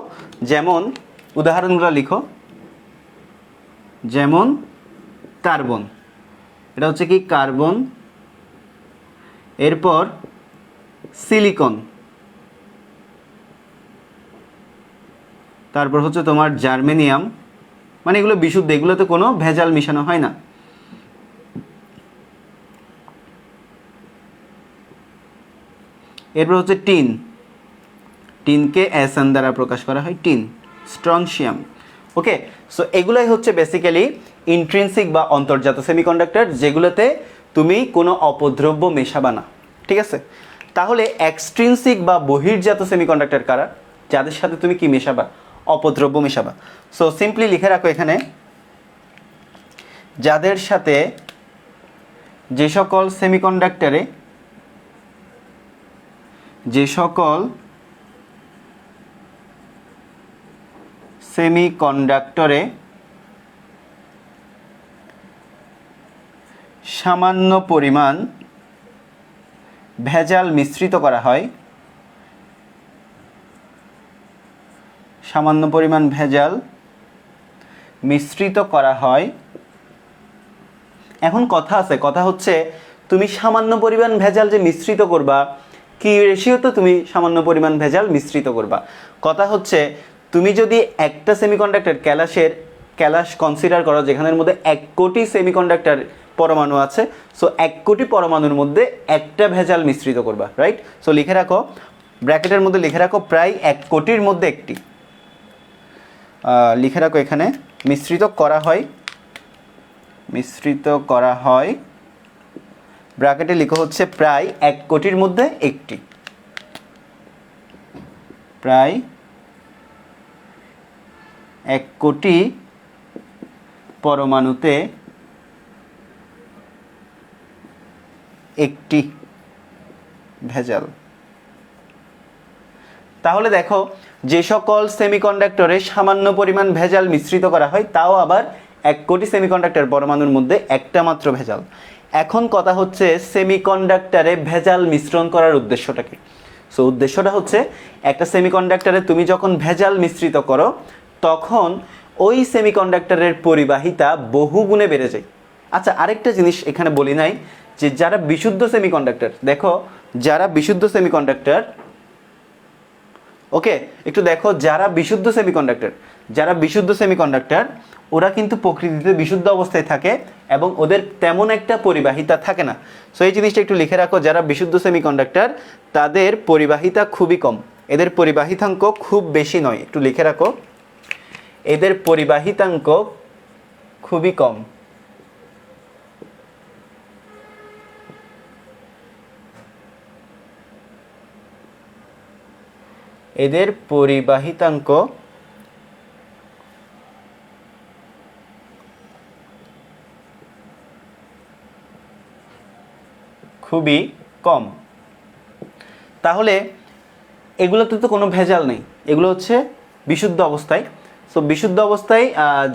যেমন উদাহরণগুলো লিখো, যেমন কার্বন, এটা হচ্ছে কি কার্বন, এরপর সিলিকন, তারপর হচ্ছে তোমার জার্মেনিয়াম, মানে এগুলো বিশুদ্ধ, এগুলোতে কোনো ভেজাল মিশানো হয় না। এরপর হচ্ছে টিন, টিনকে SN দ্বারা প্রকাশ করা হয়, টিন, স্ট্রনশিয়াম। ওকে, সো এগুলাই হচ্ছে বেসিক্যালি ইন্ট্রিনসিক বা অন্তর্জাত সেমিকন্ডাক্টর, যেগুলোতে তুমি কোনো অপদ্রব্য মেশাবা না। ঠিক আছে, তাহলে এক্সট্রিনসিক বা বহির্জাত সেমিকন্ডাক্টর কারা? যাদের সাথে তুমি কি মেশাবা? অপদ্রব্য মেশাবা। সো সিম্পলি লিখে রাখো এখানে, যাদের সাথে যে সকল সেমিকন্ডাক্টরে সামান্য পরিমাণ ভেজাল মিশ্রিত করা হয়, সামান্য পরিমাণ ভেজাল মিশ্রিত করা হয়। এখন কথা আছে, কথা হচ্ছে তুমি সামান্য পরিমাণ ভেজাল যে মিশ্রিত করবা, কি রেশিওতে তুমি সামান্য পরিমাণ ভেজাল মিশ্রিত করবা। কথা হচ্ছে তুমি যদি একটা সেমিকন্ডাক্টর ক্যালাস কনসিডার করো যেখানের মধ্যে 1 কোটি সেমিকন্ডাক্টর পরমাণু আছে, সো 1 কোটি পরমাণুর মধ্যে একটা ভেজাল মিশ্রিত করবা, রাইট? সো লিখে রাখো, ব্র্যাকেটের মধ্যে লিখে রাখো প্রায় 1 কোটির মধ্যে একটি, লিখে রাখো এখানে মিশ্রিত করা হয়, মিশ্রিত করা হয়, ব্র্যাকেটে লিখো হচ্ছে প্রায় 1 কোটির মধ্যে একটি, প্রায় 1 কোটি পরমাণুতে একটি ভেজাল। তাহলে দেখো যে সকল সেমিকন্ডাক্টরে সামান্য পরিমাণ ভেজাল মিশ্রিত করা হয় তাও আবার 1 কোটি সেমিকন্ডাক্টর পরমাণুর মধ্যে একটা মাত্র ভেজাল। এখন কথা হচ্ছে সেমিকন্ডাক্টরে ভেজাল মিশ্রণ করার উদ্দেশ্যটা কি? সো উদ্দেশ্যটা হচ্ছে একটা সেমিকন্ডাক্টরে তুমি যখন ভেজাল মিশ্রিত করো তখন ওই সেমিকন্ডাক্টরের পরিবাহিতা বহুগুণে বেড়ে যায়। আচ্ছা, আরেকটা জিনিস এখানে বলি নাই, যে যারা বিশুদ্ধ সেমিকন্ডাক্টর, দেখো যারা বিশুদ্ধ সেমিকন্ডাক্টর, ওকে একটু দেখো, যারা বিশুদ্ধ সেমিকন্ডাক্টর ওরা কিন্তু প্রকৃতিতে বিশুদ্ধ অবস্থায় থাকে এবং ওদের তেমন একটা পরিবাহিতা থাকে না। সো এই জিনিসটা একটু লিখে রাখো, যারা বিশুদ্ধ সেমিকন্ডাক্টর তাদের পরিবাহিতা খুবই কম, এদের পরিবাহিতাঙ্ক খুব বেশি নয়, একটু লিখে রাখো, এদের পরিবাহিতাঙ্ক খুবই কম। এদের পরিবাহিতাঙ্ক খুবই কম। তাহলে এগুলোতে তো কোনো ভেজাল নেই, এগুলো হচ্ছে বিশুদ্ধ অবস্থায়। সো বিশুদ্ধ অবস্থায়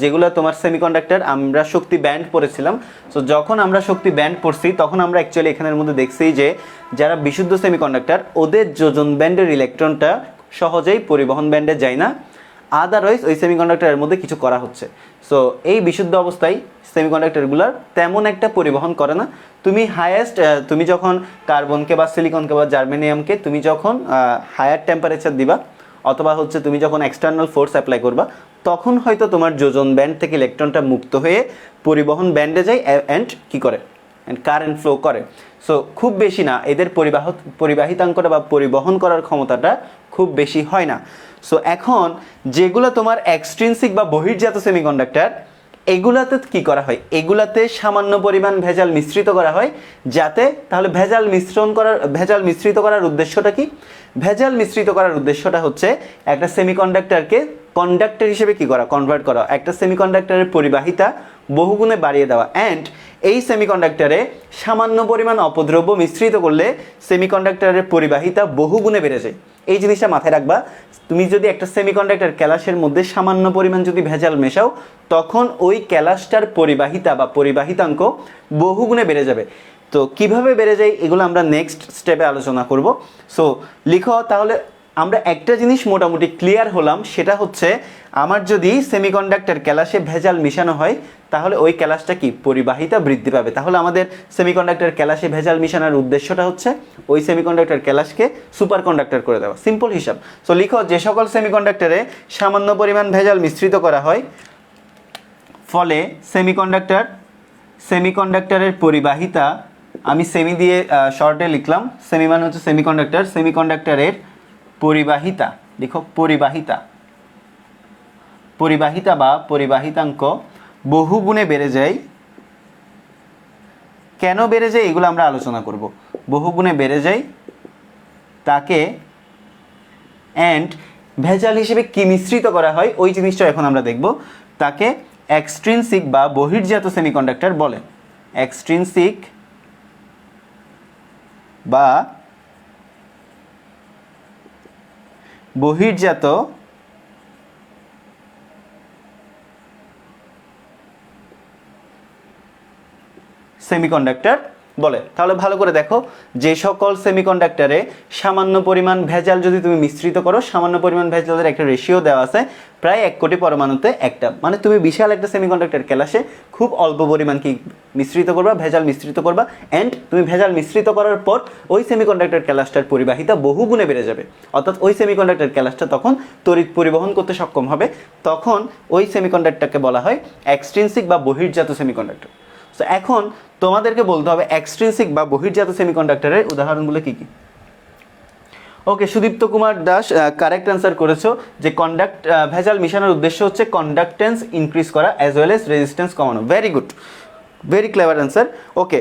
যেগুলো তোমার সেমিকন্ডাক্টর, আমরা শক্তি ব্যান্ড পড়েছিলাম। সো যখন আমরা শক্তি ব্যান্ড পড়ছি তখন আমরা অ্যাকচুয়ালি এখানের মধ্যে দেখছি যে যারা বিশুদ্ধ সেমিকন্ডাক্টর ওদের যোজন ব্যান্ডের ইলেকট্রনটা সহজেই পরিবহন ব্যান্ডে যায় না, আদারওয়াইজ ওই সেমিকন্ডাক্টরের মধ্যে কিছু করা হচ্ছে। সো এই বিশুদ্ধ অবস্থায় সেমিকন্ডাক্টরগুলোর তেমন একটা পরিবহন করে না। তুমি হায়েস্ট, তুমি যখন কার্বনকে বা সিলিকনকে বা জার্মেনিয়ামকে তুমি যখন হায়ার টেম্পারেচার দিবা অথবা হচ্ছে তুমি যখন এক্সটার্নাল ফোর্স অ্যাপ্লাই করবা তখন হয়তো তোমার যোজন ব্যান্ড থেকে ইলেকট্রনটা মুক্ত হয়ে পরিবহন ব্যান্ডে যায় অ্যান্ড কী করে, অ্যান্ড কারেন্ট ফ্লো করে। সো খুব বেশি না, এদের পরিবাহিতাঙ্কটা বা পরিবহন করার ক্ষমতাটা খুব বেশি হয় না। সো এখন যেগুলো তোমার এক্সট্রিনসিক বা বহির্জাত সেমিকন্ডাক্টর, এগুলাতে কি করা হয়, এগুলাতে সামান্য পরিমাণ ভেজাল মিশ্রিত করা হয়, যাতে তাহলে ভেজাল মিশ্রিত করার উদ্দেশ্যটা কি? ভেজাল মিশ্রিত করার উদ্দেশ্যটা হচ্ছে একটা সেমিকন্ডাক্টরকে কন্ডাক্টর হিসেবে কি করা, কনভার্ট করা, একটা সেমিকন্ডাক্টরের পরিবাহিতা বহুগুণে বাড়িয়ে দেওয়া। অ্যান্ড এই সেমিকন্ডাক্টরে সামান্য পরিমাণ অপদ্রব্য মিশ্রিত করলে সেমিকন্ডাক্টরের পরিবাহিতা বহুগুণে বেড়ে যায়। এই জিনিসটা মাথায় রাখবা, তুমি যদি একটা সেমিকন্ডাক্টর ক্যালাসের মধ্যে সামান্য পরিমাণ যদি ভেজাল মেশাও তখন ওই ক্যালাসটার পরিবাহিতা বা পরিবাহিতাঙ্ক বহুগুণে বেড়ে যাবে। তো কিভাবে বেড়ে যায় এগুলো আমরা নেক্সট স্টেপে আলোচনা করব। সো লিখো, তাহলে আমরা একটা জিনিস মোটামুটি ক্লিয়ার হলাম, সেটা হচ্ছে আমার যদি সেমিকন্ডাক্টর ক্যালাসে ভেজাল মিশানো হয় তাহলে ওই ক্যালাসটা কি পরিবাহিতা বৃদ্ধি পাবে। তাহলে আমাদের সেমিকন্ডাক্টর ক্যালাসে ভেজাল মিশানোর উদ্দেশ্যটা হচ্ছে ওই সেমিকন্ডাক্টর ক্যালাসকে সুপার কন্ডাক্টর করে দেওয়া, সিম্পল হিসাব। সো লিখো, যে সকল সেমিকন্ডাক্টরে সামান্য পরিমাণ ভেজাল মিশ্রিত করা হয় ফলে সেমিকন্ডাক্টরের পরিবাহিতা, আমি সেমি দিয়ে শর্টে লিখলাম, সেমি মানে হচ্ছে সেমিকন্ডাক্টরের পরিবাহিতা, লিখো পরিবাহিতা বা পরিবাহিতাঙ্ক বহুগুণে বেড়ে যায়। কেন বেড়ে যায় এগুলো আমরা আলোচনা করব। বহুগুণে বেড়ে যায় তাকে, অ্যান্ড ভেজাল হিসেবে কি মিশ্রিত করা হয় ওই জিনিসটা এখন আমরা দেখব। তাকে এক্সট্রিনসিক বা বহির্জাত সেমিকন্ডাক্টর বলে। এক্সট্রিনসিক বা বহির্জাত সেমিকন্ডাক্টর বলে। তাহলে ভালো করে দেখো, যে সকল সেমিকন্ডাক্টরে সামান্য পরিমাণ ভেজাল যদি তুমি মিশ্রিত করো, সামান্য পরিমাণ ভেজালের একটা রেশিও দেওয়া আছে প্রায় 1 কোটি পরমাণুতে একটা, মানে তুমি বিশাল একটা সেমিকন্ডাক্টর ক্যালাসে খুব অল্প পরিমাণ কি মিশ্রিত করবা, ভেজাল মিশ্রিত করবা, অ্যান্ড তুমি ভেজাল মিশ্রিত করার পর ওই সেমিকন্ডাক্টর ক্যালাসটার পরিবাহিতা বহু গুণে বেড়ে যাবে। অর্থাৎ ওই সেমিকন্ডাক্টর ক্যালাসটা তখন তড়িৎ পরিবহন করতে সক্ষম হবে, তখন ওই সেমিকন্ডাক্টরকে বলা হয় এক্সট্রিনসিক বা বহির্জাত সেমিকন্ডাক্টর। তো এখন তোমাদেরকে বলতে হবে এক্সট্রিনসিক বা বহির্জাত সেমিকন্ডাক্টরের উদাহরণগুলো কী কী। Okay, Sudipta Kumar Das correct answer করেছো যে ভেজাল মিশানোর উদ্দেশ্য হচ্ছে কন্ডাক্টেন্স ইনক্রিজ করা অ্যাজ ওয়েল এজ রেজিস্ট্যান্স কমানো। Very good, very clever answer. Okay,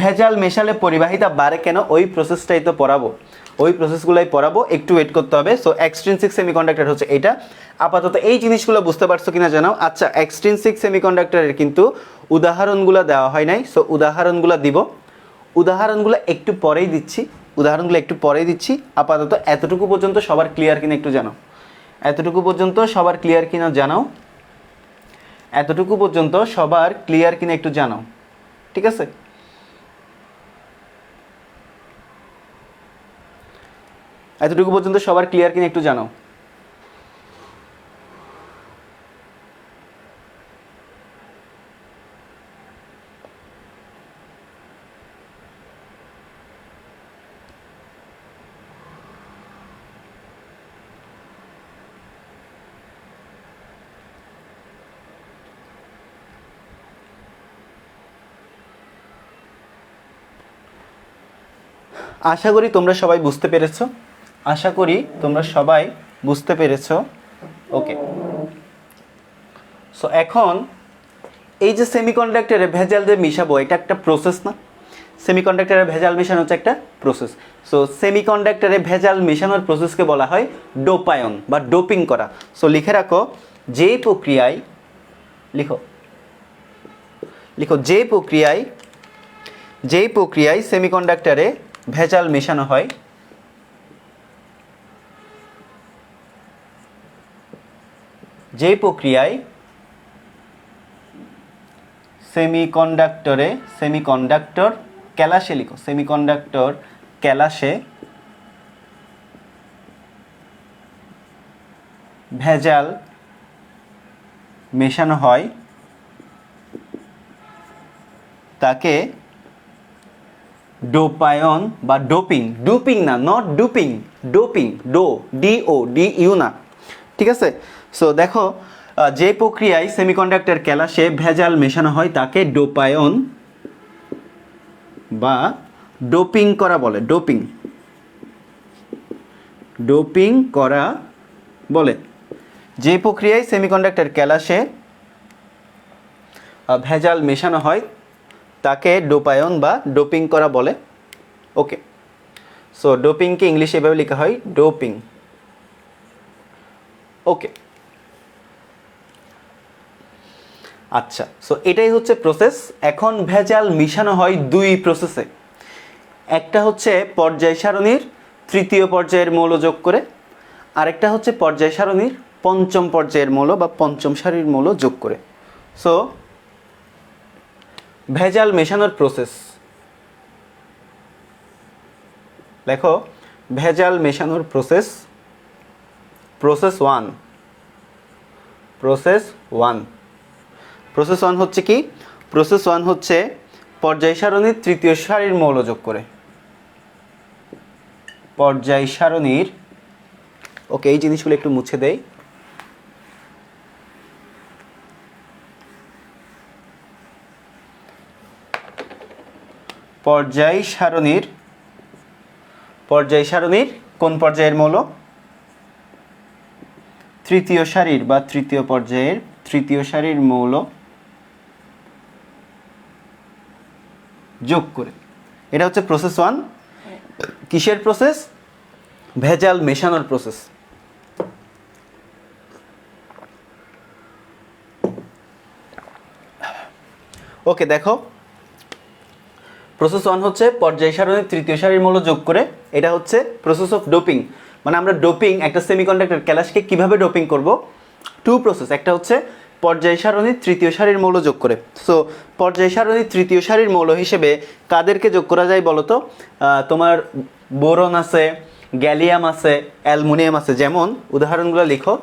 ভেজাল মেশালে পরিবাহিতা বাড়ে কেন, ওই প্রসেসটাই তো পড়াবো, ওই প্রসেসগুলোই পড়াবো, একটু ওয়েট করতে হবে। সো এক্সট্রিনসিক সেমিকন্ডাক্টর হচ্ছে এটা। আপাতত এই জিনিসগুলো বুঝতে পারছো কিনা জানাও। আচ্ছা, এক্সট্রিনসিক সেমিকন্ডাক্টরের কিন্তু উদাহরণগুলো দেওয়া হয় নাই, সো উদাহরণগুলো দিব, উদাহরণগুলো একটু পরেই দিচ্ছি, উদাহরণগুলো একটু পরেই দিচ্ছি। আপাতত এতটুকু পর্যন্ত সবার ক্লিয়ার কিনা একটু জানাও, এতটুকু পর্যন্ত সবার ক্লিয়ার কিনা জানাও, এতটুকু পর্যন্ত সবার ক্লিয়ার কিনা একটু জানাও, ঠিক আছে? এতটুকু পর্যন্ত সবার ক্লিয়ার কিনা একটু জানাও। আশা করি তোমরা সবাই বুঝতে পেরেছো, আশা করি তোমরা সবাই বুঝতে পেরেছো। ওকে, সো এখন এই যে সেমিকন্ডাক্টরে ভেজাল যে মিশাবো, এটা একটা প্রসেস না? সেমিকন্ডাক্টরে ভেজাল মেশানো হচ্ছে একটা প্রসেস। সো সেমিকন্ডাক্টরে ভেজাল মেশানোর প্রসেসকে বলা হয় ডোপায়ন বা ডোপিং করা। সো লিখে রাখো, যেই প্রক্রিয়ায়, লিখো লিখো, যেই প্রক্রিয়ায় সেমিকন্ডাক্টরে ভেজাল মেশানো হয়, যেই প্রক্রিয়ায় সেমিকন্ডাক্টর ক্যালাসে, লিখো সেমিকন্ডাক্টর ক্যালাসে ভেজাল মেশানো হয় তাকে ডোপায়ন বা ডোপিং, ডোপিং না, নট ডোপিং, ডোপিং, DO না, ঠিক আছে? সো দেখো, যে প্রক্রিয়ায় সেমিকন্ডাক্টর ক্যালাসে ভেজাল মেশানো হয় তাকে ডোপায়ন বা ডোপিং করা বলে, ডোপিং করা বলে। যে প্রক্রিয়ায় সেমিকন্ডাক্টর ক্যালাসে ভেজাল মেশানো হয় তাকে ডোপায়ন বা ডোপিং করা বলে। ওকে, সো ডোপিংকে ইংলিশে এভাবে লেখা হয় ডোপিং। ওকে, আচ্ছা, সো এটাই হচ্ছে প্রসেস। এখন ভেজাল মিশানো হয় দুই প্রসেসে, একটা হচ্ছে পর্যায় সারণীর তৃতীয় পর্যায়ের মৌল যোগ করে, আরেকটা হচ্ছে পর্যায় সারণীর পঞ্চম পর্যায়ের মৌল বা পঞ্চম সারির মৌল যোগ করে। সো ভেজাল মেশানোর প্রসেস, দেখো ভেজাল মেশানোর প্রসেস, প্রসেস ওয়ান হচ্ছে কি? প্রসেস ওয়ান হচ্ছে পর্যায় সারণীর তৃতীয় সারির মৌল যোগ করে, পর্যায় সারণীর, ওকে এই জিনিসগুলো একটু মুছে দেই। পর্যায় সারণীর কোন পর্যায়ের মৌল? তৃতীয় সারির বা তৃতীয় পর্যায়ের তৃতীয় সারির মৌল যোগ করে, এটা হচ্ছে প্রসেস ওয়ান। কিসের প্রসেস? ভেজাল মেশানোর প্রসেস। ওকে, দেখো প্রসেস ওয়ান হচ্ছে পর্যায় সারণীর তৃতীয় সারির মৌল যোগ করে, এটা হচ্ছে প্রসেস অফ ডোপিং। মানে আমরা ডোপিং, একটা সেমিকন্ডাক্টর ক্যালাসকে কিভাবে ডোপিং করব? টু প্রসেস, একটা হচ্ছে পর্যায় সারণীর তৃতীয় সারির মৌল যোগ করে। সো পর্যায় সারণীর তৃতীয় সারির মৌল হিসেবে কাদেরকে যোগ করা যায় বলো তো? তোমার বোরন আছে, গ্যালিয়াম আছে, অ্যালুমিনিয়াম আছে। যেমন উদাহরণগুলো লিখো।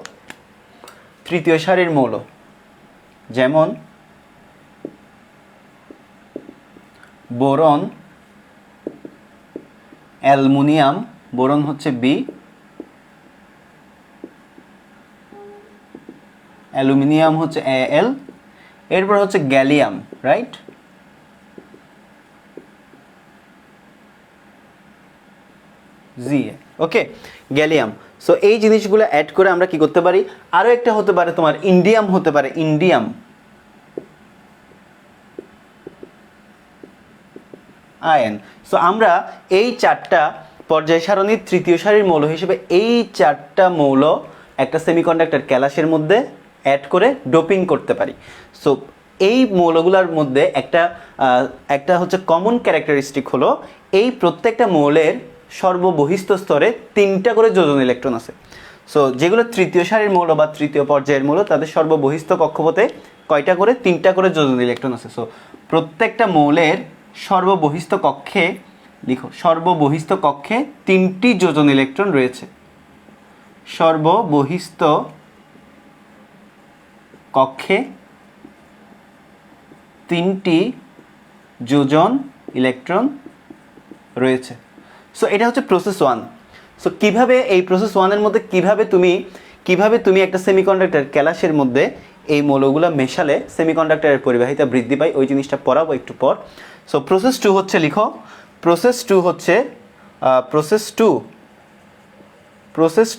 তৃতীয় সারির মৌল যেমন বোরন, অ্যালুমিনিয়াম, বোরন হচ্ছে বি, অ্যালুমিনিয়াম হচ্ছে এল, এরপর হচ্ছে গ্যালিয়াম, রাইট? জি, ওকে, গ্যালিয়াম। সো এই জিনিসগুলো অ্যাড করে আমরা কি করতে পারি? আরও একটা হতে পারে তোমার ইন্ডিয়াম হতে পারে, ইন্ডিয়াম, আয়ন। সো আমরা এই চারটা পর্যায় সারণীর তৃতীয় সারির মৌল হিসেবে এই চারটা মৌল একটা সেমিকন্ডাক্টর ক্যালাসের মধ্যে অ্যাড করে ডোপিং করতে পারি। সো এই মৌলগুলোর মধ্যে একটা হচ্ছে কমন ক্যারেক্টারিস্টিক হলো এই প্রত্যেকটা মৌলের সর্ববহিস্থ স্তরে 3টা করে যোজন ইলেকট্রন আছে। সো যেগুলো তৃতীয় সারির মৌল বা তৃতীয় পর্যায়ের মৌল তাদের সর্ববহিস্থ কক্ষপথে কয়টা করে? 3টা করে যোজন ইলেকট্রন আছে। সো প্রত্যেকটা মৌলের সর্ববহিস্থ কক্ষে লিখো, সর্ববহিস্থ কক্ষে 3টি যোজন ইলেকট্রন রয়েছে। সর্ববহিস্থ কক্ষে 3টি যোজন ইলেকট্রন রয়েছে। সো এটা হচ্ছে প্রসেস 1। সো কিভাবে এই প্রসেস 1-এর মধ্যে কিভাবে তুমি একটা সেমিকন্ডাক্টর ক্যালাসের মধ্যে এই মৌলগুলো মেশালে সেমিকন্ডাক্টরের পরিবাহিতা বৃদ্ধি পায়, ওই জিনিসটা পড়াবো একটু পর। সো প্রসেস 2 হচ্ছে, লিখো, প্রসেস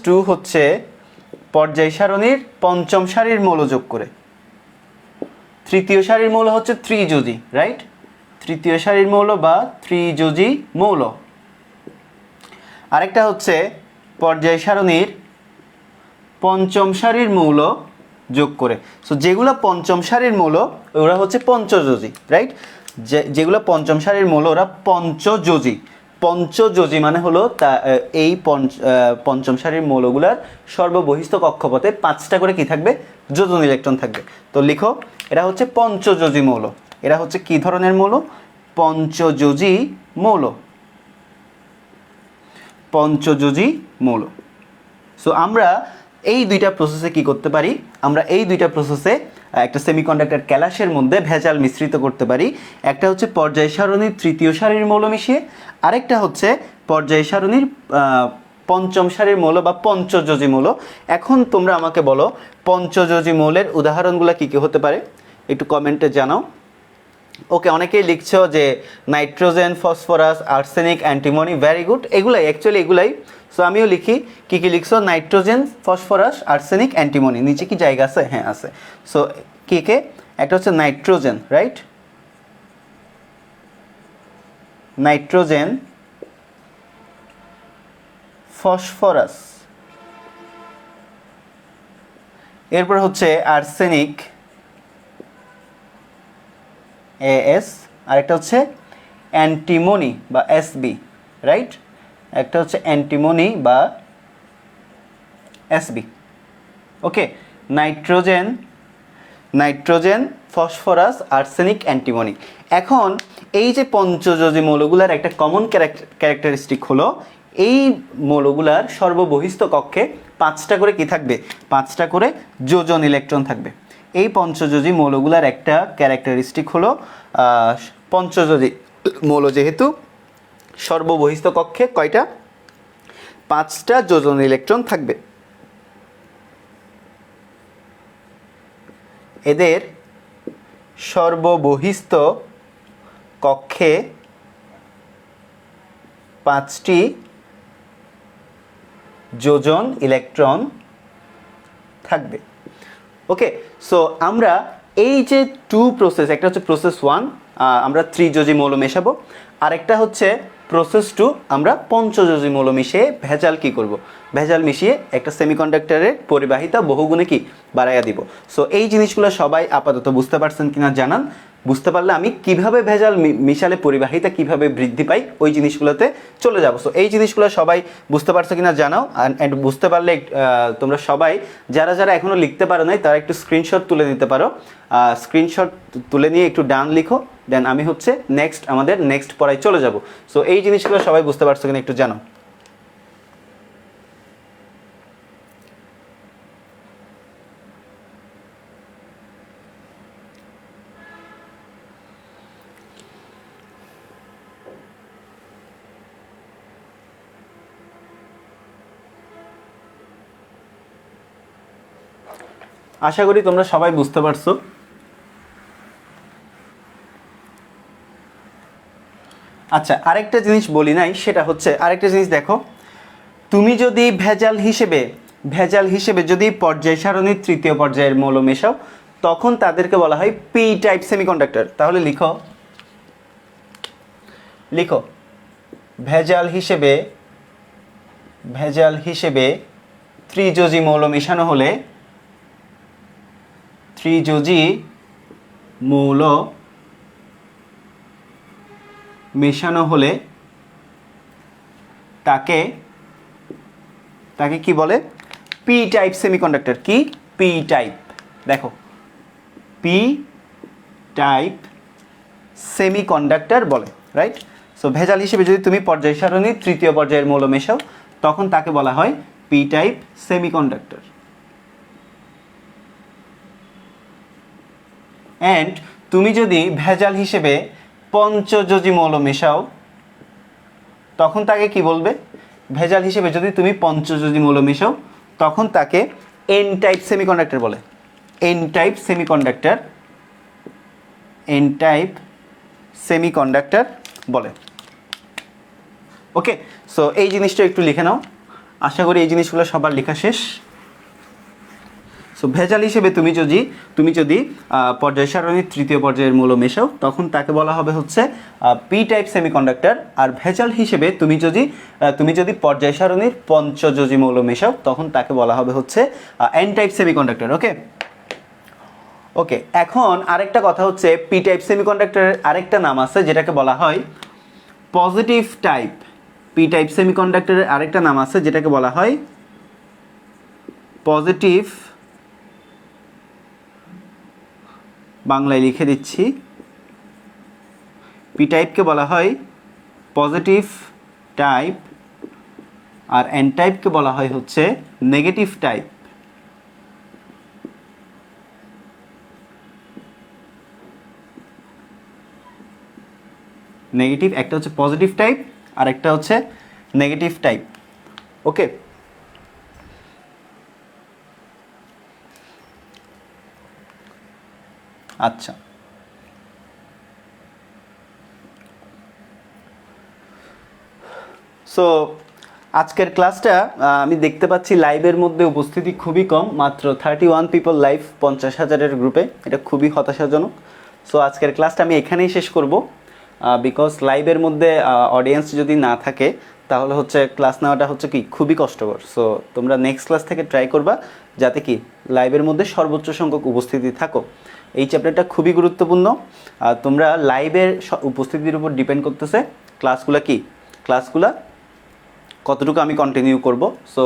2 হচ্ছে পর্যায় সারণীর পঞ্চম সারির মৌল যোগ করে। তৃতীয় সারির মৌল হচ্ছে ত্রিযোজী, রাইট? তৃতীয় সারির মৌল বা ত্রিযোজী মৌল। আরেকটা হচ্ছে পর্যায় সারণীর পঞ্চম সারির মৌল যোগ করে। সো যেগুলো পঞ্চম সারির মৌল ওরা হচ্ছে পঞ্চযোজী, রাইট? যেগুলো পঞ্চম সারির মৌল ওরা পঞ্চযোজী। পঞ্চযোজী মানে হলো এই পঞ্চম সারির মৌলগুলার সর্ববহিস্থ কক্ষপথে 5টা করে কি থাকবে? যোজন ইলেকট্রন থাকবে। তো লিখো, এরা হচ্ছে পঞ্চযোজী মৌল। এরা হচ্ছে কি ধরনের মৌল? পঞ্চযোজী মৌল, পঞ্চযোজী মৌল। সো আমরা এই দুইটা প্রসেসে কি করতে পারি? আমরা এই দুইটা প্রসেসে একটা সেমিকন্ডাক্টর ক্যালাসের মধ্যে ভেজাল মিশ্রিত করতে পারি। একটা হচ্ছে পর্যায় সারণীর তৃতীয় সারির মৌল মিশিয়ে, আরেকটা হচ্ছে পর্যায় সারণীর পঞ্চম সারির মৌল বা পঞ্চযোজী মৌল। এখন তোমরা আমাকে বলো পঞ্চযোজী মৌলের উদাহরণগুলো কী কী হতে পারে? একটু কমেন্টে জানাও। ওকে, অনেকেই লিখছো যে nitrogen, phosphorus, arsenic, antimony. Very good, এগুলাই। সো আমিও লিখি, কী কী লিখছো? Nitrogen, phosphorus, arsenic, antimony. নিচে কি জায়গা আছে? হ্যাঁ আছে। সো কে? একটা হচ্ছে নাইট্রোজেন, রাইট? নাইট্রোজেন, ফসফরাস, এরপর হচ্ছে আর্সেনিক, AS, আরেকটা হচ্ছে অ্যান্টিমনি বা SB, রাইট? একটা হচ্ছে অ্যান্টিমনি বা SB। ওকে, নাইট্রোজেন, ফসফরাস, আর্সেনিক, অ্যান্টিমনি। এখন এই যে পঞ্চযোজী মৌলগুলার একটা কমন ক্যারেক্টারিস্টিক হলো এই মৌলগুলার সর্ববহিস্থ কক্ষে 5টা করে কি থাকবে? 5টা করে যোজন ইলেকট্রন থাকবে। এই পঞ্চযোজী মৌলগুলার একটা ক্যারেক্টারিস্টিক হলো পঞ্চযোজী মৌল যেহেতু সর্ববহিস্থ কক্ষে কয়টা? 5টা যোজন ইলেকট্রন থাকবে। এদের সর্ববহিস্থ কক্ষে 5টি যোজন ইলেকট্রন থাকবে। ওকে, সো আমরা এই যে 2 প্রসেস, একটা হচ্ছে প্রসেস 1 আমরা ত্রিযোজী মৌল মেশাবো, আরেকটা হচ্ছে প্রসেস 2 আমরা পঞ্চযোজী মৌল মিশিয়ে ভেজাল কি করব? ভেজাল মিশিয়ে একটা সেমিকন্ডাক্টরের পরিবাহিতা বহুগুণে কি বাড়াইয়া দিব। সো এই জিনিসগুলো সবাই আপাতত বুঝতে পারছেন কিনা জানান। বুঝতে পারলে আমি কিভাবে ভেজাল মিশালে পরিবাহিতা কিভাবে বৃদ্ধি পাই ওই জিনিসগুলোতে চলে যাব। সো এই জিনিসগুলো সবাই বুঝতে পারছো কিনা জানাও, অ্যান্ড বুঝতে পারলে তোমরা সবাই যারা যারা এখনও লিখতে পারো নাই তারা একটু স্ক্রিনশট তুলে নিতে পারো। স্ক্রিনশট তুলে নিয়ে একটু ডান লিখো, দেন আমি হচ্ছে আমাদের নেক্সট পড়ায় চলে যাব। সো এই জিনিসগুলো সবাই বুঝতে পারছো কিনা একটু জানাও। আশা করি তোমরা সবাই বুঝতে পারছো। আচ্ছা, আরেকটা জিনিস বলি নাই, সেটা হচ্ছে আরেকটা জিনিস দেখো, তুমি যদি ভেজাল হিসেবে যদি পর্যায় সারণীর তৃতীয় পর্যায়ের মৌল মেশাও তখন তাদেরকে বলা হয় পি টাইপ সেমিকন্ডাক্টর। তাহলে লিখো ভেজাল হিসেবে ত্রিযোজী মৌল মেশানো হলে তাকে কি বলে? P type semiconductor. কি? P type. দেখো, পি টাইপ সেমিকন্ডাক্টর বলে, রাইট? সো ভেজাল হিসেবে যদি তুমি পর্যায় সারণীর তৃতীয় পর্যায়ের মৌল মেশাও তখন তাকে বলা হয় পি টাইপ সেমিকন্ডাক্টর। অ্যান্ড তুমি যদি ভেজাল হিসেবে পঞ্চযোজী মৌল মেশাও তখন তাকে কি বলবে? ভেজাল হিসেবে যদি তুমি পঞ্চযোজী মৌল মেশাও তখন তাকে এন টাইপ সেমিকন্ডাক্টর বলে। এন টাইপ সেমিকন্ডাক্টর বলে। ওকে, সো এই জিনিসটা একটু লিখে নাও। আশা করি এই জিনিসগুলো সবার লেখা শেষ। সো ভেজাল হিসেবে তুমি যদি পর্যায় সারণীর তৃতীয় পর্যায়ের মৌল মেশাও তখন তাকে বলা হবে হচ্ছে পি টাইপ সেমিকন্ডাক্টর। আর ভেজাল হিসেবে তুমি যদি পর্যায় সারণীর পঞ্চযোজী মৌল মেশাও তখন তাকে বলা হবে হচ্ছে এন টাইপ সেমিকন্ডাক্টর। ওকে, এখন আরেকটা কথা হচ্ছে পি টাইপ সেমিকন্ডাক্টরের আরেকটা নাম আছে যেটাকে বলা হয় পজিটিভ টাইপ। পি টাইপ সেমিকন্ডাক্টরের আরেকটা নাম আছে যেটাকে বলা হয় পজিটিভ, বাংলায় লিখে দিচ্ছি, পি টাইপকে বলা হয় পজিটিভ টাইপ আর এন টাইপকে বলা হয় হচ্ছে নেগেটিভ টাইপ। নেগেটিভ, একটা হচ্ছে পজিটিভ টাইপ আর একটা হচ্ছে নেগেটিভ টাইপ। ওকে, আচ্ছা, সো আজকের ক্লাসটা আমি দেখতে পাচ্ছি লাইভের মধ্যে উপস্থিতি খুবই কম, মাত্র 31 পিপল লাইভ 50,000-এর গ্রুপে। এটা খুবই হতাশাজনক। সো আজকের ক্লাসটা আমি এখানেই শেষ করব, বিকজ লাইভের মধ্যে অডিয়েন্স যদি না থাকে তাহলে হচ্ছে ক্লাস নেওয়াটা হচ্ছে কি খুবই কষ্টকর। সো তোমরা নেক্সট ক্লাস থেকে ট্রাই করবা যাতে কি লাইভের মধ্যে সর্বোচ্চ সংখ্যক উপস্থিতি থাকো। এই চ্যাপ্টারটা খুবই গুরুত্বপূর্ণ। তোমরা লাইভের উপস্থিতির উপর ডিপেন্ড করতেছে ক্লাসগুলা কতটুকু আমি কন্টিনিউ করব। সো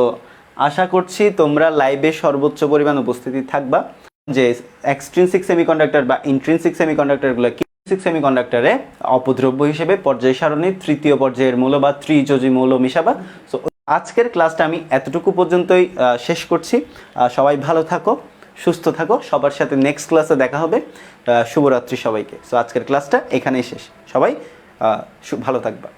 আশা করছি তোমরা লাইভে সর্বোচ্চ পরিমাণ উপস্থিতি থাকবা। যে এক্সট্রিনসিক সেমিকন্ডাক্টর বা ইন্ট্রিনসিক সেমিকন্ডাক্টরগুলো সেমিকন্ডাক্টরে অপদ্রব্য হিসেবে পর্যায় সারণীর তৃতীয় পর্যায়ের মৌল বা ত্রিযোজী মৌল মিশাবা। সো আজকের ক্লাসটা আমি এতটুকু পর্যন্তই শেষ করছি। সবাই ভালো থাকো, সুস্থ থাকো, সবার সাথে নেক্সট ক্লাসে দেখা হবে। শুভরাত্রি সবাইকে। সো আজকের ক্লাসটা এখানেই শেষ। সবাই ভালো থাকবা।